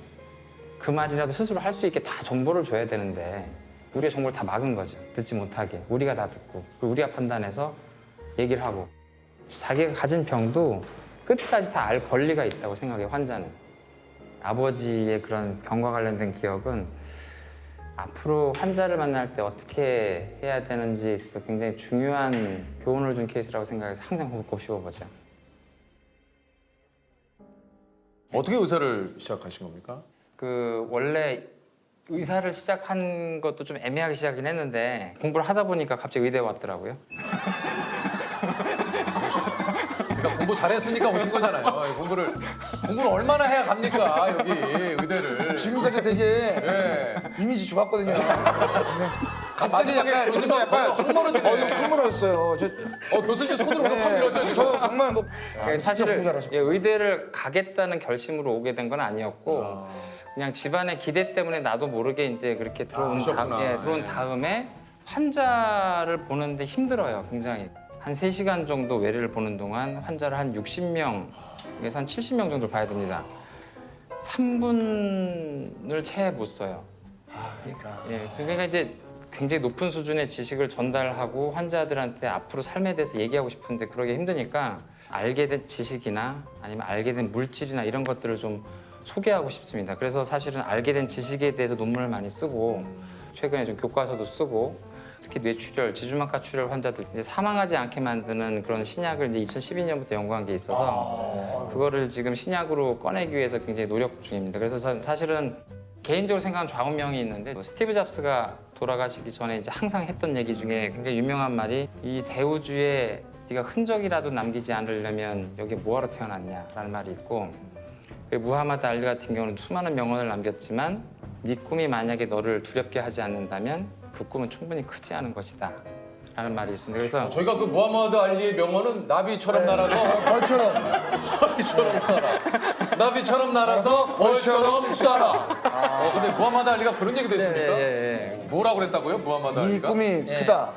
그 말이라도 스스로 할 수 있게 다 정보를 줘야 되는데 우리가 정보를 다 막은 거죠. 듣지 못하게. 우리가 다 듣고 그리고 우리가 판단해서 얘기를 하고 자기가 가진 병도 끝까지 다 알 권리가 있다고 생각해요. 환자는. 아버지의 그런 병과 관련된 기억은 앞으로 환자를 만날 때 어떻게 해야 되는지에 있어서 굉장히 중요한 교훈을 준 케이스라고 생각해서 항상 곱씹어보죠. 어떻게 의사를 시작하신 겁니까? 원래 의사를 시작한 것도 좀 애매하게 시작이긴 했는데 공부를 하다 보니까 갑자기 의대에 왔더라고요. 그러니까 공부 잘했으니까 오신 거잖아요. 공부를 얼마나 해야 갑니까 여기 의대를. 지금까지 되게 네. 이미지 좋았거든요. 근데 갑자기 마지막에 약간 교수님 흥분했어요. 교수님 손으로 확 밀었죠 지금. 저 정말 뭐 사실은 공부 잘하셨고. 의대를 가겠다는 결심으로 오게 된 건 아니었고 그냥 집안의 기대 때문에 나도 모르게 이제 그렇게 들어온 다음에 환자를 보는데 힘들어요, 굉장히. 한 3시간 정도 외래를 보는 동안 환자를 한 60명에서 한 70명 정도 봐야 됩니다. 3분을 채 못 써요. 그러니까 이제 굉장히 높은 수준의 지식을 전달하고 환자들한테 앞으로 삶에 대해서 얘기하고 싶은데 그러기 힘드니까 알게 된 지식이나 아니면 알게 된 물질이나 이런 것들을 좀 소개하고 싶습니다. 그래서 사실은 알게 된 지식에 대해서 논문을 많이 쓰고 최근에 좀 교과서도 쓰고 특히 뇌출혈, 지주막하 출혈 환자들 이제 사망하지 않게 만드는 그런 신약을 이제 2012년부터 연구한 게 있어서 그거를 지금 신약으로 꺼내기 위해서 굉장히 노력 중입니다. 그래서 사실은 개인적으로 생각하는 좌우명이 있는데 스티브 잡스가 돌아가시기 전에 이제 항상 했던 얘기 중에 굉장히 유명한 말이 이 대우주에 네가 흔적이라도 남기지 않으려면 여기 뭐하러 태어났냐라는 말이 있고 무하마드 알리 같은 경우는 수많은 명언을 남겼지만 네 꿈이 만약에 너를 두렵게 하지 않는다면 그 꿈은 충분히 크지 않은 것이다 라는 말이 있습니다. 그래서 저희가 그 무하마드 알리의 명언은 나비처럼 날아서 벌처럼 살아. 나비처럼 날아서 벌처럼 쏴라. 근데 무하마드 알리가 그런 얘기도 했습니까? 뭐라고 그랬다고요? 무하마드 이 알리가? 꿈이 크다.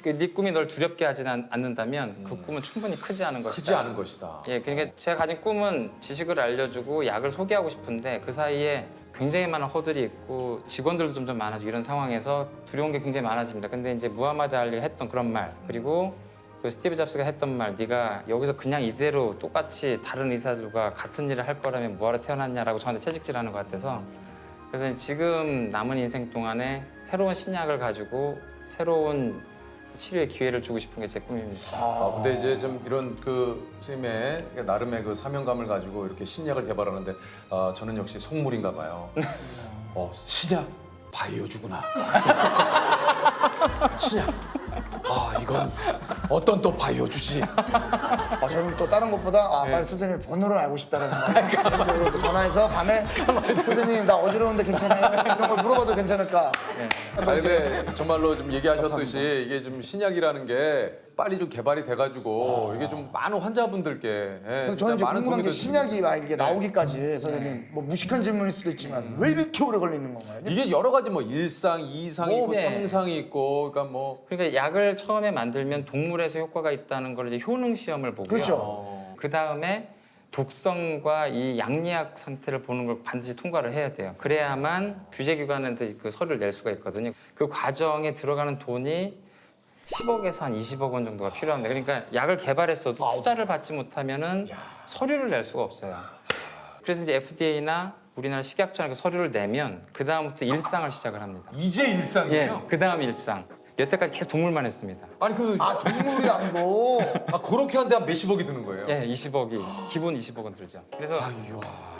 네 꿈이 널 두렵게 하지 않는다면 그 꿈은 충분히 크지 않은 것이다. 크지 않은 것이다. 그러니까 제가 가진 꿈은 지식을 알려주고 약을 소개하고 싶은데 그 사이에 굉장히 많은 허들이 있고 직원들도 점점 많아지고 이런 상황에서 두려운 게 굉장히 많아집니다. 근데 이제 무하마드 알리가 했던 그런 말 그리고 그 스티브 잡스가 했던 말 네가 여기서 그냥 이대로 똑같이 다른 의사들과 같은 일을 할 거라면 뭐하러 태어났냐라고 저한테 채찍질하는 것 같아서 그래서 지금 남은 인생 동안에 새로운 신약을 가지고 새로운 치료의 기회를 주고 싶은 게 제 꿈입니다. 근데 이제 좀 이런 그 선생님의 나름의 그 사명감을 가지고 이렇게 신약을 개발하는데 저는 역시 속물인가 봐요. 신약 바이오주구나. 신약. 이건 어떤 또 바이오주지. 저는 또 다른 것보다 빨리 선생님 번호를 알고 싶다는 생각이 전화해서 밤에 선생님 나 어지러운데 괜찮아요? 이런 걸 물어봐도 괜찮을까? 근데 정말로 좀 얘기하셨듯이 이게 좀 신약이라는 게 빨리 좀 개발이 돼가지고 이게 좀 많은 환자분들께 근데 저는 이제 궁금한 게 신약이 만약에 나오기까지 선생님 뭐 무식한 질문일 수도 있지만 왜 이렇게 오래 걸리는 건가요? 이게 여러 가지 뭐 1상, 2상이 있고 네. 3상이 있고 그러니까 뭐 그러니까 약을 처음에 만들면 동물에서 효과가 있다는 걸 이제 효능 시험을 보고요. 그렇죠. 그 다음에 독성과 이 양리학 상태를 보는 걸 반드시 통과를 해야 돼요. 그래야만 규제기관한테 그 서류를 낼 수가 있거든요. 그 과정에 들어가는 돈이 10억에서 한 20억 원 정도가 필요합니다. 그러니까 약을 개발했어도 투자를 받지 못하면은 서류를 낼 수가 없어요. 그래서 이제 FDA나 우리나라 식약처나 그 서류를 내면 그 다음부터 일상을 시작을 합니다. 이제 1상이에요? 예, 그 다음 일상. 여태까지 계속 동물만 했습니다. 아니 그럼 아 동물이 아니고 그렇게 하는데 한 몇십억이 드는 거예요? 예, 20억이 기본 20억은 들죠. 그래서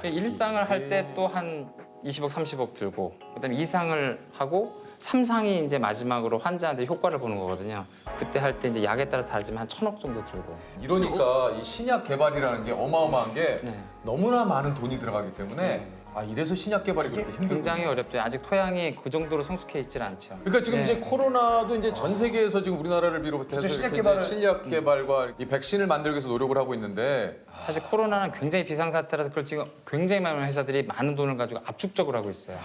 일상을 할 때 또 한 20억, 30억 들고 그다음에 2상을 하고 3상이 이제 마지막으로 환자한테 효과를 보는 거거든요. 그때 할 때 이제 약에 따라서 다르지만 한 1,000억 정도 들고. 이러니까 이 신약 개발이라는 게 어마어마한 게 네. 너무나 많은 돈이 들어가기 때문에 이래서 신약 개발이 그렇게 힘들고 굉장히 어렵죠. 아직 토양이 그 정도로 성숙해 있질 않죠. 그러니까 지금 네. 이제 코로나도 이제 전 세계에서 지금 우리나라를 비롯해서 그렇죠, 신약 이렇게 이제 개발을- 신약 개발과 이 백신을 만들기 위해서 노력을 하고 있는데 사실 코로나는 굉장히 비상사태라서 그걸 지금 굉장히 많은 회사들이 많은 돈을 가지고 압축적으로 하고 있어요.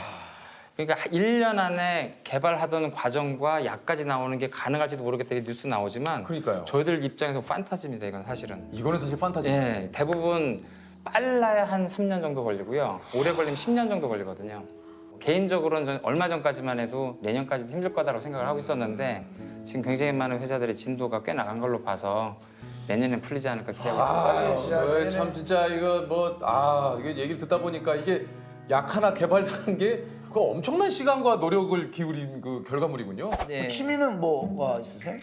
그러니까 1년 안에 개발하던 과정과 약까지 나오는 게 가능할지도 모르겠다 이 뉴스 나오지만 그러니까요. 저희들 입장에서 판타지입니다. 이건 사실은. 이거는 사실 판타지. 예, 대부분 빨라야 한 3년 정도 걸리고요. 오래 걸리면 10년 정도 걸리거든요. 개인적으로는 저는 얼마 전까지만 해도 내년까지도 힘들 거다라고 생각을 하고 있었는데 지금 굉장히 많은 회사들의 진도가 꽤 나간 걸로 봐서 내년엔 풀리지 않을까 기대하고 있습니다. 참 진짜 이거 이게 얘기를 듣다 보니까 이게 약 하나 개발하는 게 그 엄청난 시간과 노력을 기울인 그 결과물이군요. 예. 취미는 뭐가 있으세요?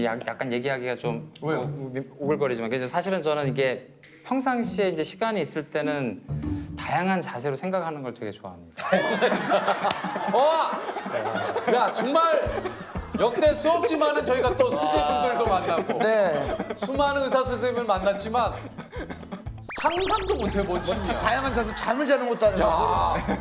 약간 얘기하기가 좀 왜요? 오글거리지만 그래서 사실은 저는 이게 평상시에 이제 시간이 있을 때는 다양한 자세로 생각하는 걸 되게 좋아합니다. 야 정말 역대 수없이 많은 저희가 또 수제분들도 만나고 네. 수많은 의사 선생님을 만났지만 상상도 못 해본 취미야. 다양한 자세 잠을 자는 것도 아니고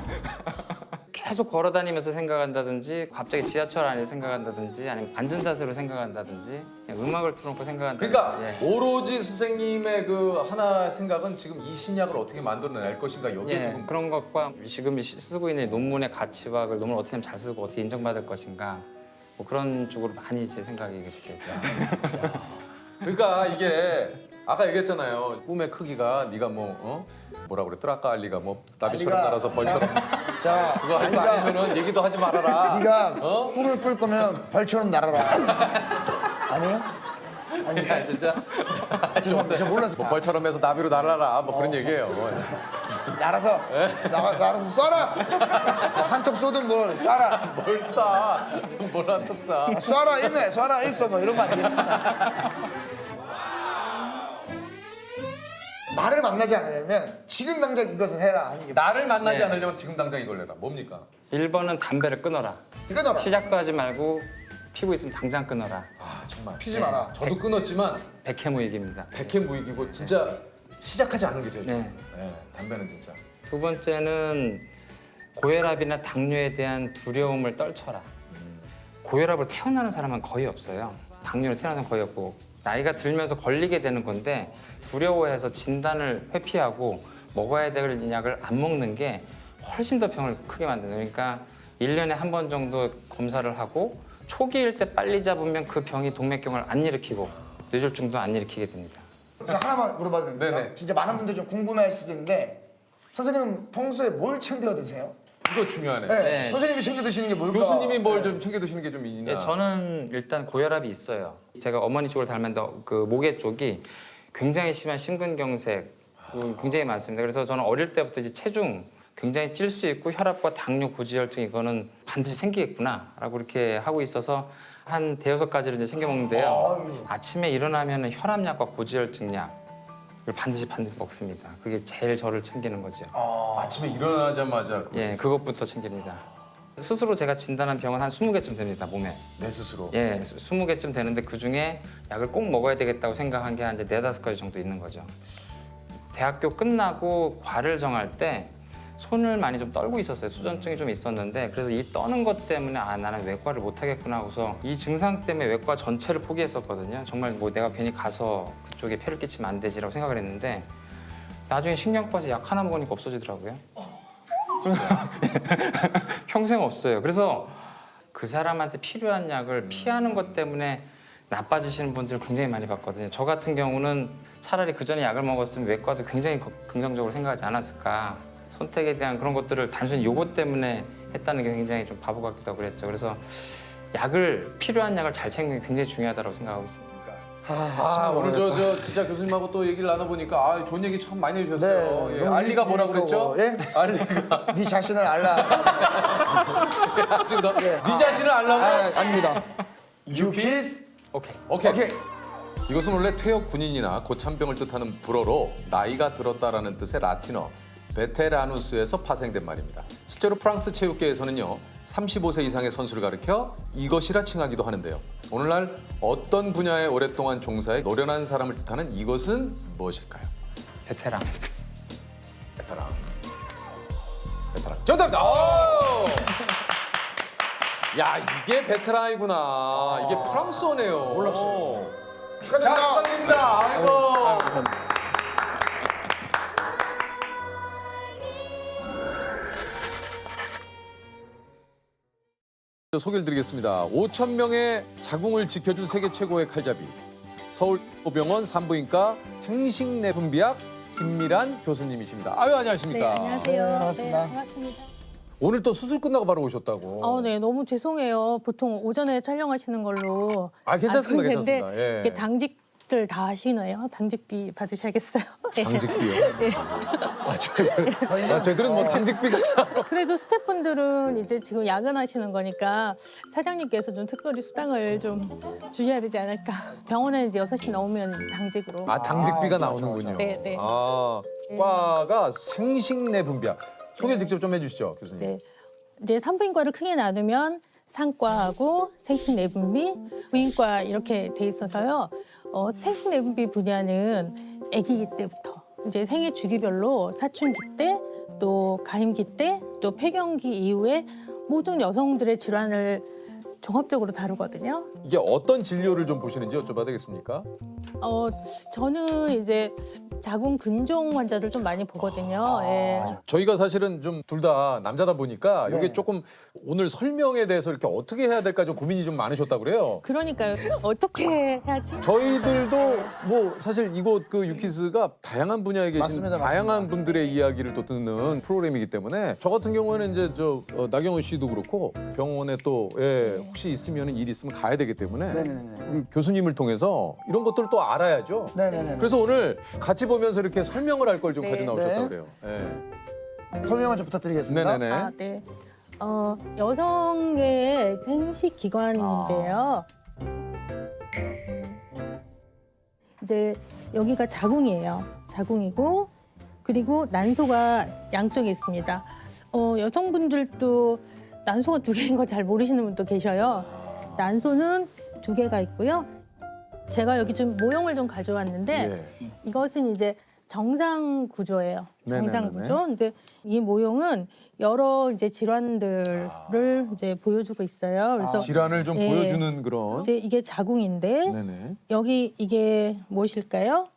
계속 걸어다니면서 생각한다든지 갑자기 지하철 안에 생각한다든지 아니면 앉은 자세로 생각한다든지 그냥 음악을 틀어놓고 생각한다든지 그러니까 예. 오로지 선생님의 그 하나 생각은 지금 이 신약을 어떻게 만들어낼 것인가 여기에 예, 지금 그런 것과 지금 쓰고 있는 논문의 가치와 그걸 논문을 어떻게 하면 잘 쓰고 어떻게 인정받을 것인가 뭐 그런 쪽으로 많이 제 생각이 됐죠. 그러니까 이게 아까 얘기했잖아요. 꿈의 크기가 네가 뭐라 그랬더라? 아까 알리가 뭐 나비처럼 알리가- 날아서 벌처럼 자 그거 할 거 알리가 아니면은 얘기도 하지 말아라. 네가 어? 꿈을 꿀 거면 벌처럼 날아라. 아니요? 야, 진짜 죄송합니다. 저 몰랐어요. 뭐 벌처럼 해서 나비로 날아라 뭐 그런 얘기예요. 날아서 날아서 쏴라. 한턱 쏘든 뭘 쏴라. 뭘 쏴? 뭘 한턱 쏴? 쏴라 있네. 쏴라 있어. 뭐 이런 거 아니겠습니까? 나를 만나지 않으려면 지금 당장 이것을 해라 하는 게 나를 만나지 네. 않으려면 지금 당장 이걸 내라. 뭡니까? 1번은 담배를 끊어라. 끊어라. 시작도 하지 말고 피고 있으면 당장 끊어라. 아 정말. 피지 마라. 저도 끊었지만 백해무익입니다. 백해무익이고 진짜 시작하지 않은 게 제일 좋아요. 네. 네, 담배는 진짜. 두 번째는 고혈압이나 당뇨에 대한 두려움을 떨쳐라. 고혈압을 태어나는 사람은 거의 없어요. 당뇨를 태어나는 사람은 거의 없고 나이가 들면서 걸리게 되는 건데 두려워해서 진단을 회피하고 먹어야 될 약을 안 먹는 게 훨씬 더 병을 크게 만드는 거예요. 그러니까 1년에 한 번 정도 검사를 하고 초기일 때 빨리 잡으면 그 병이 동맥경화를 안 일으키고 뇌졸중도 안 일으키게 됩니다. 제가 하나만 물어봐도 됩니까? 네네. 진짜 많은 분들이 좀 궁금해할 수도 있는데 선생님은 평소에 뭘 챙겨 드세요? 이거 중요하네. 네. 네. 선생님이 챙겨 드시는 게 뭘까? 교수님이 뭘 좀 챙겨 드시는 게 좀 있나? 네, 저는 일단 고혈압이 있어요. 제가 어머니 쪽을 닮았는데 그 목의 쪽이 굉장히 심한 심근경색 굉장히 많습니다. 그래서 저는 어릴 때부터 이제 체중 굉장히 찔 수 있고 혈압과 당뇨, 고지혈증 이거는 반드시 생기겠구나라고 이렇게 하고 있어서 한 대여섯 가지를 이제 챙겨 먹는데요. 아침에 일어나면 혈압약과 고지혈증약 을 반드시 먹습니다. 그게 제일 저를 챙기는 거죠. 아침에 일어나자마자 그거 예, 그것부터 챙깁니다. 스스로 제가 진단한 병은 한 20개쯤 됩니다, 몸에. 내 스스로. 예, 20개쯤 되는데 그중에 약을 꼭 먹어야 되겠다고 생각한 게 한 이제 4-5가지 정도 있는 거죠. 대학교 끝나고 과를 정할 때 손을 많이 좀 떨고 있었어요. 수전증이 좀 있었는데 그래서 이 떠는 것 때문에 아 나는 외과를 못 하겠구나 하고서 이 증상 때문에 외과 전체를 포기했었거든요. 정말 뭐 내가 괜히 가서 그쪽에 폐를 끼치면 안 되지라고 생각을 했는데 나중에 신경과에서 약 하나 먹으니까 없어지더라고요. 평생 없어요. 그래서 그 사람한테 필요한 약을 피하는 것 때문에 나빠지시는 분들 굉장히 많이 봤거든요. 저 같은 경우는 차라리 그 전에 약을 먹었으면 외과도 굉장히 긍정적으로 생각하지 않았을까. 선택에 대한 그런 것들을 단순히 요것 때문에 했다는 게 굉장히 좀 바보 같기도 하고 그랬죠. 그래서 필요한 약을 잘 챙기는 게 굉장히 중요하다고 생각하고 있습니다. 오늘 저 진짜 교수님하고 또 얘기를 나눠보니까 좋은 얘기 참 많이 해주셨어요. 네, 예, 너무 알리가 뭐라 그랬죠? 예? 알리가 네 자신을 알라. 지금 네 자신을 알라고? 아닙니다. 유키스. 오케이. 오케이. 이것은 원래 퇴역 군인이나 고참병을 뜻하는 불어로 나이가 들었다라는 뜻의 라틴어 베테라누스에서 파생된 말입니다. 실제로 프랑스 체육계에서는요 35세 이상의 선수를 가리켜 이것이라 칭하기도 하는데요. 오늘날 어떤 분야에 오랫동안 종사해 노련한 사람을 뜻하는 이것은 무엇일까요? 베테랑. 베테랑. 정답입니다. 오! 야 이게 베테랑이구나. 이게 프랑스어네요. 몰랐어요. 자, 축하드립니다. 축하드립니다. 아이고. 소개를 드리겠습니다. 5천 명의 자궁을 지켜준 세계 최고의 칼잡이. 서울병원 산부인과 행식내분비학 김미란 교수님이십니다. 안녕하십니까? 네, 안녕하세요. 네, 반갑습니다. 반갑습니다. 오늘 또 수술 끝나고 바로 오셨다고. 네, 너무 죄송해요. 보통 오전에 촬영하시는 걸로. 괜찮습니다. 근데 괜찮습니다. 예. 이게 당직들 다 하시네요. 당직비 받으셔야겠어요. 네. 당직비요? 네. 저희들은 뭐 당직비가 그래도 스태프분들은 이제 지금 야근하시는 거니까 사장님께서 좀 특별히 수당을 좀 주셔야 되지 않을까. 병원에 이제 6시 넘으면 당직으로. 당직비가 좋아, 나오는군요. 좋아, 네, 네. 과가 생식내분비학. 소개를 직접 좀 해주시죠, 교수님. 네. 이제 산부인과를 크게 나누면 산과하고 생식내분비, 부인과 이렇게 돼 있어서요. 생식내분비 분야는 아기기 때부터 이제 생애 주기별로 사춘기 때, 또 가임기 때, 또 폐경기 이후에 모든 여성들의 질환을 종합적으로 다루거든요. 이게 어떤 진료를 좀 보시는지 여쭤봐도 되겠습니까? 저는 이제 자궁 근종 환자들 좀 많이 보거든요. 예. 저희가 사실은 좀 둘 다 남자다 보니까 이게 네. 조금 오늘 설명에 대해서 이렇게 어떻게 해야 될까 좀 고민이 좀 많으셨다고 그래요. 그러니까요. 어떻게 해야지? 저희들도 뭐 사실 이곳 그 유키스가 다양한 분야에 계신 맞습니다, 다양한 맞습니다. 분들의 이야기를 또 듣는 프로그램이기 때문에 저 같은 경우에는 이제 나경원 씨도 그렇고 병원에 또 혹시 있으면 일 있으면 가야 되기 때문에 네네네. 우리 교수님을 통해서 이런 것들을 또 알아야죠. 네네네. 그래서 오늘 같이 보면서 이렇게 설명을 할 걸 좀 네. 가지고 나오셨다고 네. 그래요. 설명을 좀 부탁드리겠습니다. 네네네. 네. 여성의 생식 기관인데요. 이제 여기가 자궁이에요. 자궁이고 그리고 난소가 양쪽에 있습니다. 여성분들도 난소가 2개인 거 잘 모르시는 분도 계셔요. 난소는 2개가 있고요. 제가 여기 좀 모형을 좀 가져왔는데 예. 이것은 이제 정상 구조예요. 정상 네네네네. 구조. 근데 이 모형은 여러 이제 질환들을 이제 보여주고 있어요. 그래서 질환을 좀 예. 보여주는 그런. 이제 이게 자궁인데 네네. 여기 이게 무엇일까요?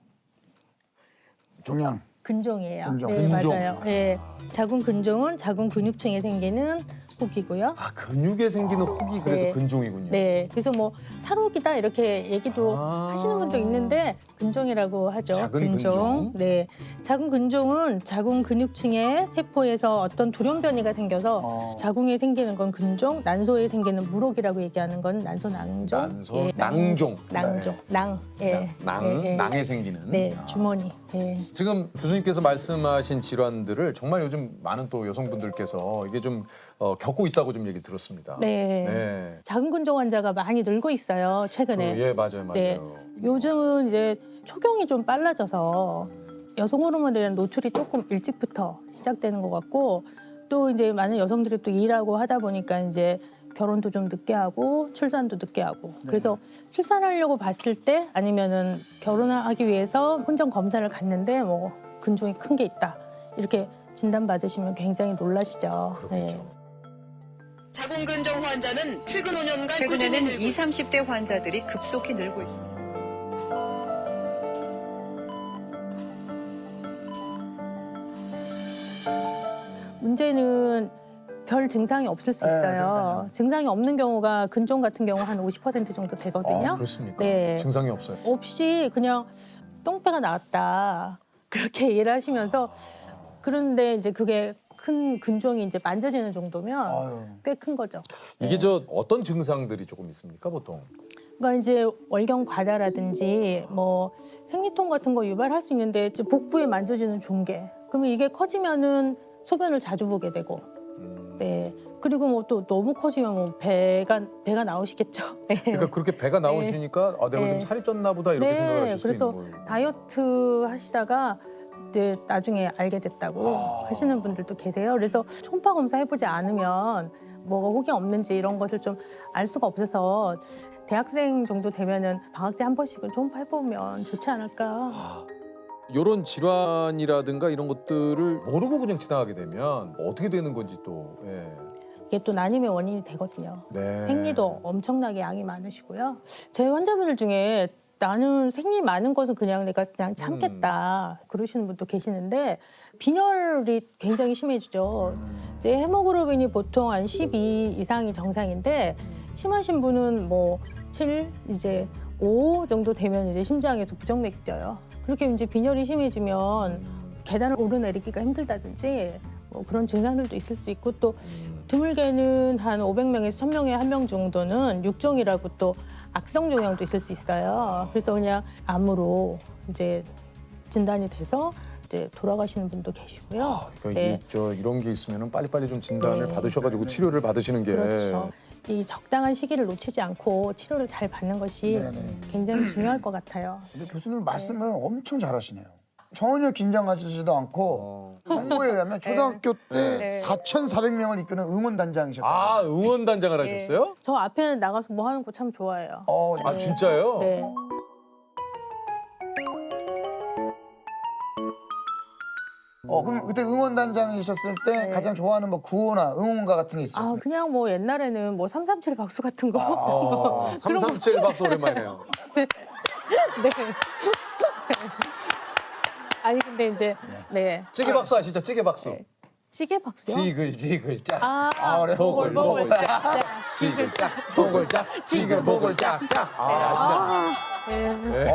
종양. 근종이에요. 근종. 네, 근종. 맞아요. 예. 자궁 근종은 자궁 근육층에 생기는 혹이고요. 근육에 생기는 혹이 그래서 네. 근종이군요. 네, 그래서 뭐 살혹이다 이렇게 얘기도 하시는 분도 있는데 근종이라고 하죠. 작은 근종. 네, 작은 근종은 자궁 근육층의 세포에서 어떤 돌연변이가 생겨서 자궁에 생기는 건 근종, 난소에 생기는 물혹이라고 얘기하는 건 난소낭종. 난소, 예, 낭종. 낭종, 낭. 예. 낭에 생기는. 네, 주머니. 예. 지금 교수님께서 말씀하신 질환들을 정말 요즘 많은 또 여성분들께서 이게 좀 겪고 있다고 좀 얘기 들었습니다. 네. 네. 작은 근종 환자가 많이 늘고 있어요. 최근에. 예, 맞아요. 네. 요즘은 이제 초경이 좀 빨라져서 여성 호르몬에 대한 노출이 조금 일찍부터 시작되는 것 같고 또 이제 많은 여성들이 또 일하고 하다 보니까 이제 결혼도 좀 늦게 하고 출산도 늦게 하고 그래서 출산하려고 봤을 때 아니면은 결혼하기 위해서 혼전 검사를 갔는데 뭐 근종이 큰 게 있다 이렇게 진단 받으시면 굉장히 놀라시죠. 그렇겠죠. 자궁근종 환자는 최근 5년간 최근에는 20, 30대 환자들이 급속히 늘고 있습니다. 문제는 별 증상이 없을 수 있어요. 그러니까요. 증상이 없는 경우가 근종 같은 경우 한 50% 정도 되거든요. 아, 그렇습니까? 네. 증상이 없어요. 없이 그냥 똥배가 나왔다. 그렇게 얘기를 하시면서 그런데 이제 그게 큰 근종이 이제 만져지는 정도면 아유. 꽤 큰 거죠. 이게 저 어떤 증상들이 조금 있습니까, 보통? 그러니까 이제 월경 과다라든지 뭐 생리통 같은 거 유발할 수 있는데 이제 복부에 만져지는 종괴. 그러면 이게 커지면은 소변을 자주 보게 되고, 네. 그리고 뭐 또 너무 커지면 뭐 배가 나오시겠죠. 네. 그러니까 그렇게 배가 나오시니까 아, 내가 네. 좀 살이 쪘나 보다 이렇게 생각을 하실 수도 그래서 있는 거예요. 다이어트 하시다가 이제 나중에 알게 됐다고 하시는 분들도 계세요. 그래서 초음파 검사 해보지 않으면 뭐가 혹이 없는지 이런 것을 좀 알 수가 없어서 대학생 정도 되면은 방학 때 한 번씩은 초음파 해보면 좋지 않을까. 이런 질환이라든가 이런 것들을 모르고 그냥 지나가게 되면 어떻게 되는 건지 또. 예. 이게 또 난임의 원인이 되거든요. 네. 생리도 엄청나게 양이 많으시고요. 제 환자분들 중에 나는 생리 많은 것은 내가 그냥 참겠다 그러시는 분도 계시는데 빈혈이 굉장히 심해지죠. 이제 헤모글로빈이 보통 한 12 이상이 정상인데 심하신 분은 뭐 7, 이제 5 정도 되면 이제 심장에서 부정맥이 뛰어요. 그렇게 이제 빈혈이 심해지면 계단을 오르내리기가 힘들다든지 뭐 그런 증상들도 있을 수 있고 또 드물게는 한 500명에서 1000명에 한 명 정도는 육종이라고 또 악성 종양도 있을 수 있어요. 그래서 그냥 암으로 이제 진단이 돼서 이제 돌아가시는 분도 계시고요. 아, 그러니까 이런 게 있으면 빨리빨리 좀 진단을 네. 받으셔가지고 치료를 받으시는 게. 그렇죠. 이 적당한 시기를 놓치지 않고 치료를 잘 받는 것이 네네. 굉장히 중요할 것 같아요. 근데 교수님 말씀을 엄청 잘하시네요. 전혀 긴장하시지도 않고 정보에 의하면 초등학교 때 4,400명을 이끄는 응원단장이셨다. 아, 응원단장을 하셨어요? 저 앞에 나가서 뭐 하는 거 참 좋아해요. 아, 진짜요? 네. 그럼 그때 응원단장이셨을 때 가장 좋아하는 뭐 구호나 응원가 같은 게 아, 있었어요? 그냥 뭐 옛날에는 뭐 337 박수 같은 거. 아, 337 박수 오랜만이네요. 네. 아니 근데 이제 네. 찌개 박수 아시죠? 찌개 박수. 찌개 박수요? 지글 짝. 아, 보글 짝. 지글 짝. 보글 짝. 지글 보글 짝. 아시죠? 네.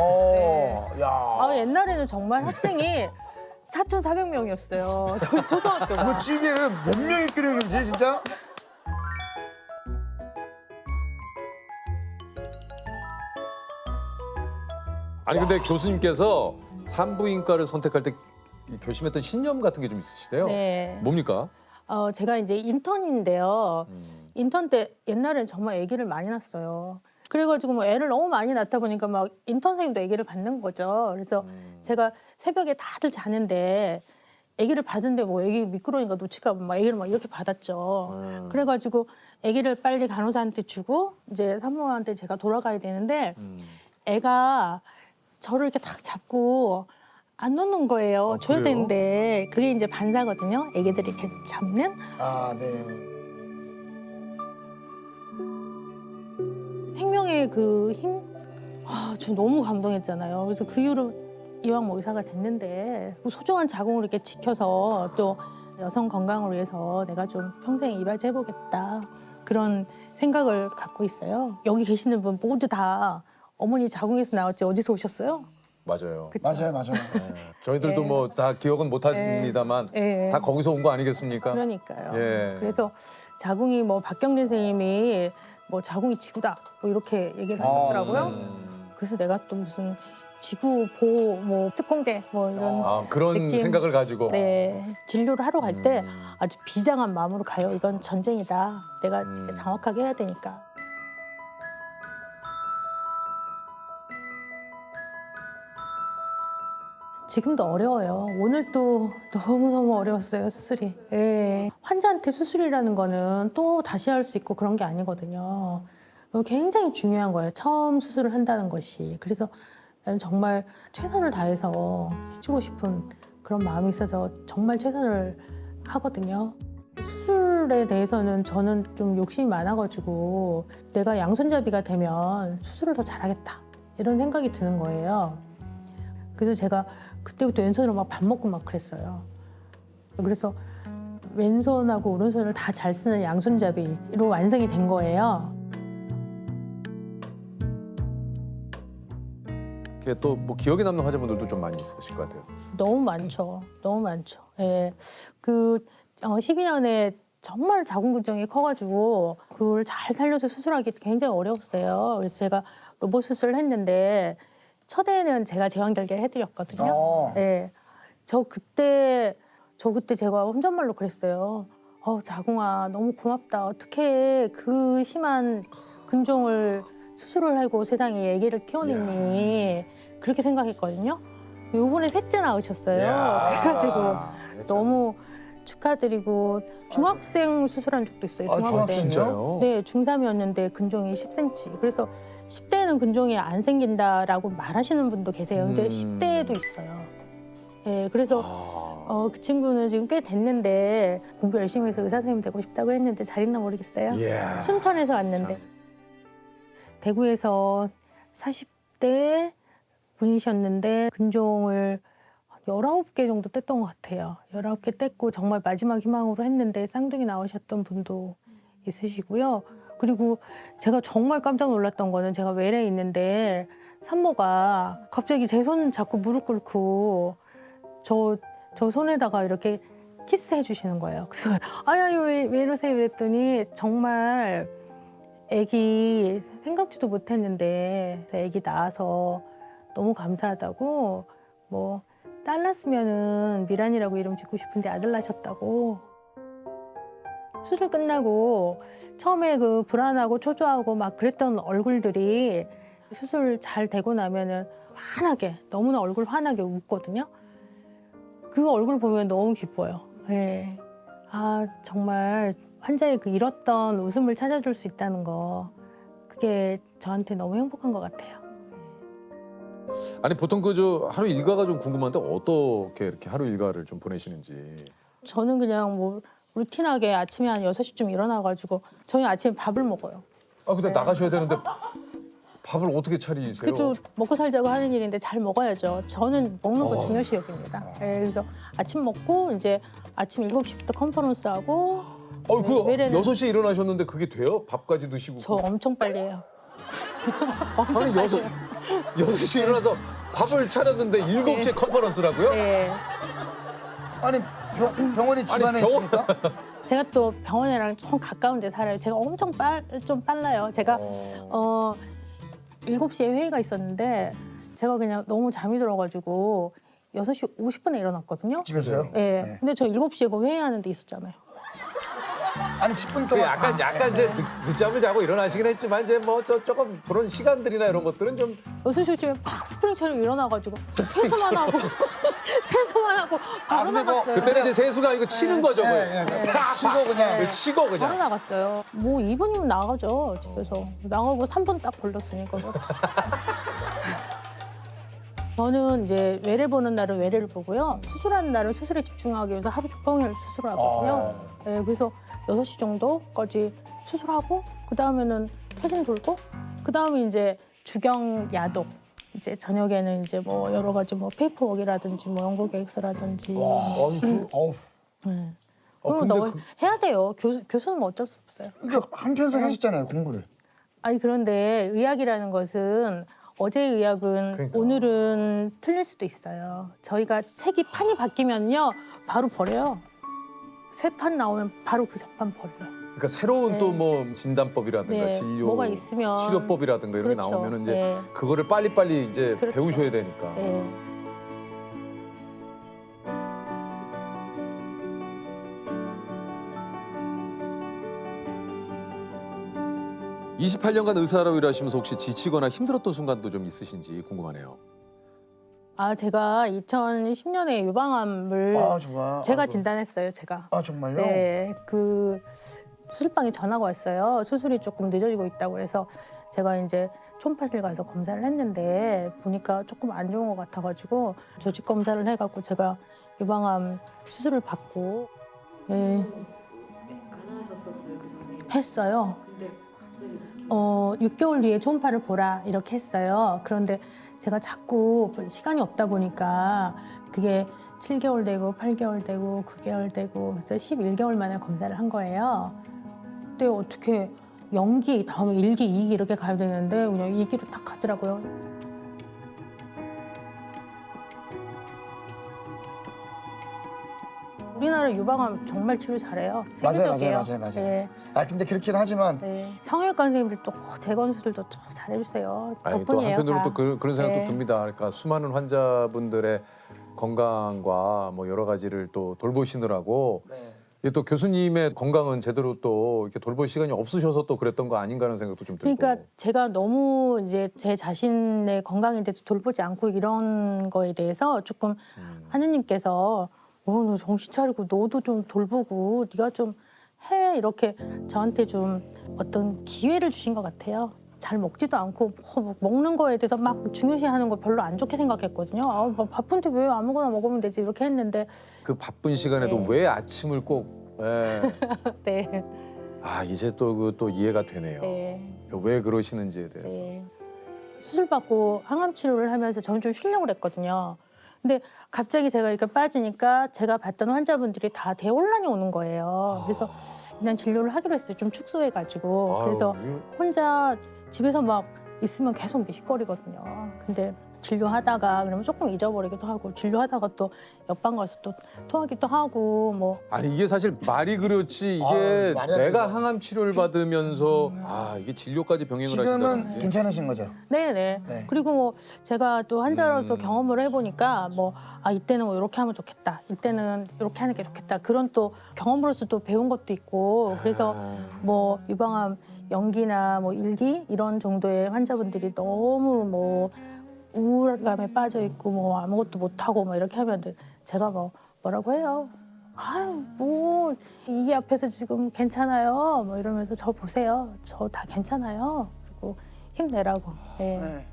야. 아, 옛날에는 정말 학생이 4,400명이었어요. 저희 초등학교가. 그 찌개를 몇 명이 끓이는지 진짜? 아니 근데 교수님께서 산부인과를 선택할 때 결심했던 신념 같은 게 좀 있으시대요. 네. 뭡니까? 제가 이제 인턴인데요. 인턴 때 옛날엔 정말 아기를 많이 낳았어요. 그래가지고 뭐 애를 너무 많이 낳다 보니까 막 인턴 선생님도 아기를 받는 거죠. 그래서 제가 새벽에 다들 자는데 아기를 받은데 뭐 아기 미끄러우니까 놓칠까 봐 막 아기를 막 이렇게 받았죠. 그래가지고 아기를 빨리 간호사한테 주고 이제 산모한테 제가 돌아가야 되는데 애가 저를 이렇게 딱 잡고 안 놓는 거예요. 줘야 그래요? 되는데 그게 이제 반사거든요. 아기들이 이렇게 잡는. 아, 네. 생명의 그 힘, 저 너무 감동했잖아요. 그래서 그 이후로 이왕 뭐 의사가 됐는데 뭐 소중한 자궁을 이렇게 지켜서 또 여성 건강을 위해서 내가 좀 평생 이바지해보겠다 그런 생각을 갖고 있어요. 여기 계시는 분 모두 다 어머니 자궁에서 나왔지 어디서 오셨어요? 맞아요. 그쵸? 맞아요. 저희들도 네. 뭐 다 기억은 못 합니다만 네. 다 거기서 온 거 아니겠습니까? 그러니까요. 예. 그래서 자궁이 뭐 박경린 선생님이 뭐 자궁이 지구다 뭐 이렇게 얘기를 하셨더라고요. 그래서 내가 또 무슨 지구 보호 뭐 특공대 뭐 이런 아, 그런 느낌. 생각을 가지고. 네 진료를 하러 갈 때 아주 비장한 마음으로 가요. 이건 전쟁이다. 내가 정확하게 해야 되니까. 지금도 어려워요. 오늘도 너무너무 어려웠어요, 수술이. 예. 환자한테 수술이라는 거는 또 다시 할 수 있고 그런 게 아니거든요. 굉장히 중요한 거예요. 처음 수술을 한다는 것이. 그래서 나는 정말 최선을 다해서 해주고 싶은 그런 마음이 있어서 정말 최선을 하거든요. 수술에 대해서는 저는 좀 욕심이 많아가지고 내가 양손잡이가 되면 수술을 더 잘하겠다 이런 생각이 드는 거예요. 그래서 제가 그때부터 왼손으로 막 밥 먹고 막 그랬어요. 그래서 왼손하고 오른손을 다 잘 쓰는 양손잡이로 완성이 된 거예요. 이렇게 또 뭐 기억에 남는 환자분들도 좀 많이 있으실 것 같아요. 너무 많죠. 너무 많죠. 예. 12년에 정말 자궁근종이 커가지고 그걸 잘 살려서 수술하기 굉장히 어려웠어요. 그래서 제가 로봇 수술을 했는데 첫 해는 제가 제왕절개 해드렸거든요. 예. 저 그때 제가 혼잣말로 그랬어요. 자궁아 너무 고맙다. 어떻게 그 심한 근종을 수술을 하고 세상에 아기를 키워냈니. 그렇게 생각했거든요. 요번에 셋째 낳으셨어요. 그래가지고 너무 축하드리고 중학생 수술한 적도 있어요. 중학생. 진짜요? 네, 중3이었는데 근종이 10cm. 그래서 10대에는 근종이 안 생긴다라고 말하시는 분도 계세요. 근데 10대에도 있어요. 네, 그래서 그 친구는 지금 꽤 됐는데 공부 열심히 해서 의사 선생님 되고 싶다고 했는데 잘 있나 모르겠어요. 이야. 순천에서 왔는데 대구에서 40대 분이셨는데 근종을 19개 정도 뗐던 것 같아요. 19개 뗐고 정말 마지막 희망으로 했는데 쌍둥이 나오셨던 분도 있으시고요. 그리고 제가 정말 깜짝 놀랐던 거는 제가 외래에 있는데 산모가 갑자기 제 손 잡고 무릎 꿇고 저 손에다가 이렇게 키스해 주시는 거예요. 그래서 아유 왜 이러세요 이랬더니 정말 아기 생각지도 못했는데 아기 낳아서 너무 감사하다고 뭐 딸 낳았으면은 미란이라고 이름 짓고 싶은데 아들 낳으셨다고. 수술 끝나고 처음에 그 불안하고 초조하고 막 그랬던 얼굴들이 수술 잘 되고 나면은 환하게 너무나 얼굴 환하게 웃거든요. 그 얼굴 보면 너무 기뻐요. 네. 아 정말 환자의 그 잃었던 웃음을 찾아줄 수 있다는 거 그게 저한테 너무 행복한 것 같아요. 아니 보통 하루 일과가 좀 궁금한데 어떻게 이렇게 하루 일과를 좀 보내시는지. 저는 그냥 뭐 루틴하게 아침에 한 6시쯤 일어나가지고 저희 아침에 밥을 먹어요. 아 근데 나가셔야 되는데 밥을 어떻게 차리세요? 그죠 먹고 살자고 하는 일인데 잘 먹어야죠. 저는 먹는 거 중요시 여깁니다. 네, 그래서 아침 먹고 이제 아침 7시부터 컨퍼런스 하고 외래는 6시에 일어나셨는데 그게 돼요? 밥까지 드시고. 저 엄청 빨리 해요. 아니 6시에 일어나서 밥을 차렸는데 7시에 컨퍼런스라고요? 네. 아니 병원이 집안에 병원- 있습니까? 제가 또 병원이랑 좀 가까운 데 살아요. 제가 엄청 좀 빨라요. 제가 7시에 회의가 있었는데 제가 그냥 너무 잠이 들어가지고 6시 50분에 일어났거든요. 집에서요? 네. 네. 근데 저 7시에 그 회의하는 데 있었잖아요. 아니 10분 그 동안 약간 이제 늦잠을 자고 일어나시긴 했지만 이제 뭐 조금 그런 시간들이나 이런 것들은 좀 6시 50분에 막 스프링처럼 일어나가지고 세수만 하고 바로 근데 뭐 나갔어요. 그때는 이제 세수가 아니고 치는 거죠, 거의. 탁 치고 그냥 치고 바로 그냥. 나갔어요. 뭐 2분이면 나가죠, 집에서. 나가고 3분 딱 걸렸으니까. 저는 이제 외래 보는 날은 외래를 보고요. 수술하는 날은 수술에 집중하기 위해서 하루 종일 수술을 하거든요. 네, 그래서 6시 정도까지 수술하고 그다음에는 회진 돌고 그다음에 이제 주경 야독. 이제 저녁에는 이제 뭐 여러 가지 뭐 페이퍼워크라든지 뭐 연구 계획서라든지 어우 네. 근데 너무 해야 돼요. 교수는 뭐 어쩔 수 없어요. 이게 한편성 하셨잖아요 공부를. 아니 그런데 의학이라는 것은 어제의 의학은 그러니까. 오늘은 틀릴 수도 있어요. 저희가 책이 판이 바뀌면요 바로 버려요. 새 판 나오면 바로 그 새 판 버려요. 그러니까 새로운 네. 또 뭐 진단법이라든가 네, 진료, 뭐가 있으면. 치료법이라든가 이런 게 그렇죠. 나오면 이제 네. 그거를 빨리빨리 이제 그렇죠. 배우셔야 되니까. 네. 네. 28년간 의사로 일하시면서 혹시 지치거나 힘들었던 순간도 좀 있으신지 궁금하네요. 아 제가 2010년에 유방암을 아 정말. 제가 아이고. 진단했어요. 제가. 아 정말요? 네, 그 수술방에 전화가 왔어요. 수술이 조금 늦어지고 있다고 해서 제가 이제 초음파실 가서 검사를 했는데 보니까 조금 안 좋은 것 같아가지고 조직 검사를 해갖고 제가 유방암 수술을 받고 네. 안 하셨었어요 그 전에. 했어요. 근데 갑자기 6개월 뒤에 초음파를 보라 이렇게 했어요. 그런데 제가 자꾸 시간이 없다 보니까 그게 7개월 되고 8개월 되고 9개월 되고 그래서 11개월 만에 검사를 한 거예요. 근데 어떻게 연기 다음에 1기, 2기 이렇게 가야 되는데 그냥 2기로 딱 가더라고요. 우리나라 유방암 정말 치료 잘해요. 세계적이에요. 맞아요. 네. 아 근데 그렇긴 하지만 네. 성형외과 선생님들도 재건수술도 잘해주세요. 아니, 또 덕분이에요. 한편으로는 다. 또 그런 생각도 네. 듭니다. 그러니까 수많은 환자분들의 건강과 뭐 여러 가지를 또 돌보시느라고 네. 이게 또 교수님의 건강은 제대로 또 이렇게 돌볼 시간이 없으셔서 또 그랬던 거 아닌가 하는 생각도 좀 들고. 그러니까 제가 너무 이제 제 자신의 건강에 대해서 돌보지 않고 이런 거에 대해서 조금 하느님께서 너 정신 차리고 너도 좀 돌보고 네가 좀 해 이렇게 저한테 좀 어떤 기회를 주신 것 같아요. 잘 먹지도 않고 뭐 먹는 거에 대해서 막 중요시하는 거 별로 안 좋게 생각했거든요. 뭐 바쁜데 왜 아무거나 먹으면 되지 이렇게 했는데 그 바쁜 시간에도 네. 왜 아침을 꼭 예. 네, 아 이제 또 이해가 되네요. 네, 왜 그러시는지에 대해서. 네. 수술 받고 항암 치료를 하면서 저는 좀 쉬려고 그랬거든요. 근데 갑자기 제가 이렇게 빠지니까 제가 봤던 환자분들이 다 대혼란이 오는 거예요. 그래서 그냥 진료를 하기로 했어요. 좀 축소해가지고. 그래서 혼자 집에서 막 있으면 계속 미식거리거든요. 근데 진료하다가 그러면 조금 잊어버리기도 하고 진료하다가 또 옆방 가서 또 토하기도 하고 뭐 아니 이게 사실 말이 그렇지 이게 아유, 말이 안 내가 되죠. 항암 치료를 받으면서 아 이게 진료까지 병행을 지금은 하신다는 게. 괜찮으신 거죠? 네네. 네. 그리고 뭐 제가 또 환자로서 경험을 해보니까 뭐 아 이때는 뭐 이렇게 하면 좋겠다. 이때는 이렇게 하는 게 좋겠다. 그런 또 경험으로서 또 배운 것도 있고 그래서 뭐 유방암 연기나 뭐 일기 이런 정도의 환자분들이 너무 뭐 우울감에 빠져 있고 뭐 아무것도 못 하고 뭐 이렇게 하면 제가 뭐라고 해요. 아유 뭐 이게 앞에서 지금 괜찮아요. 뭐 이러면서 저 보세요. 저 다 괜찮아요. 그리고 힘내라고. 네. 네.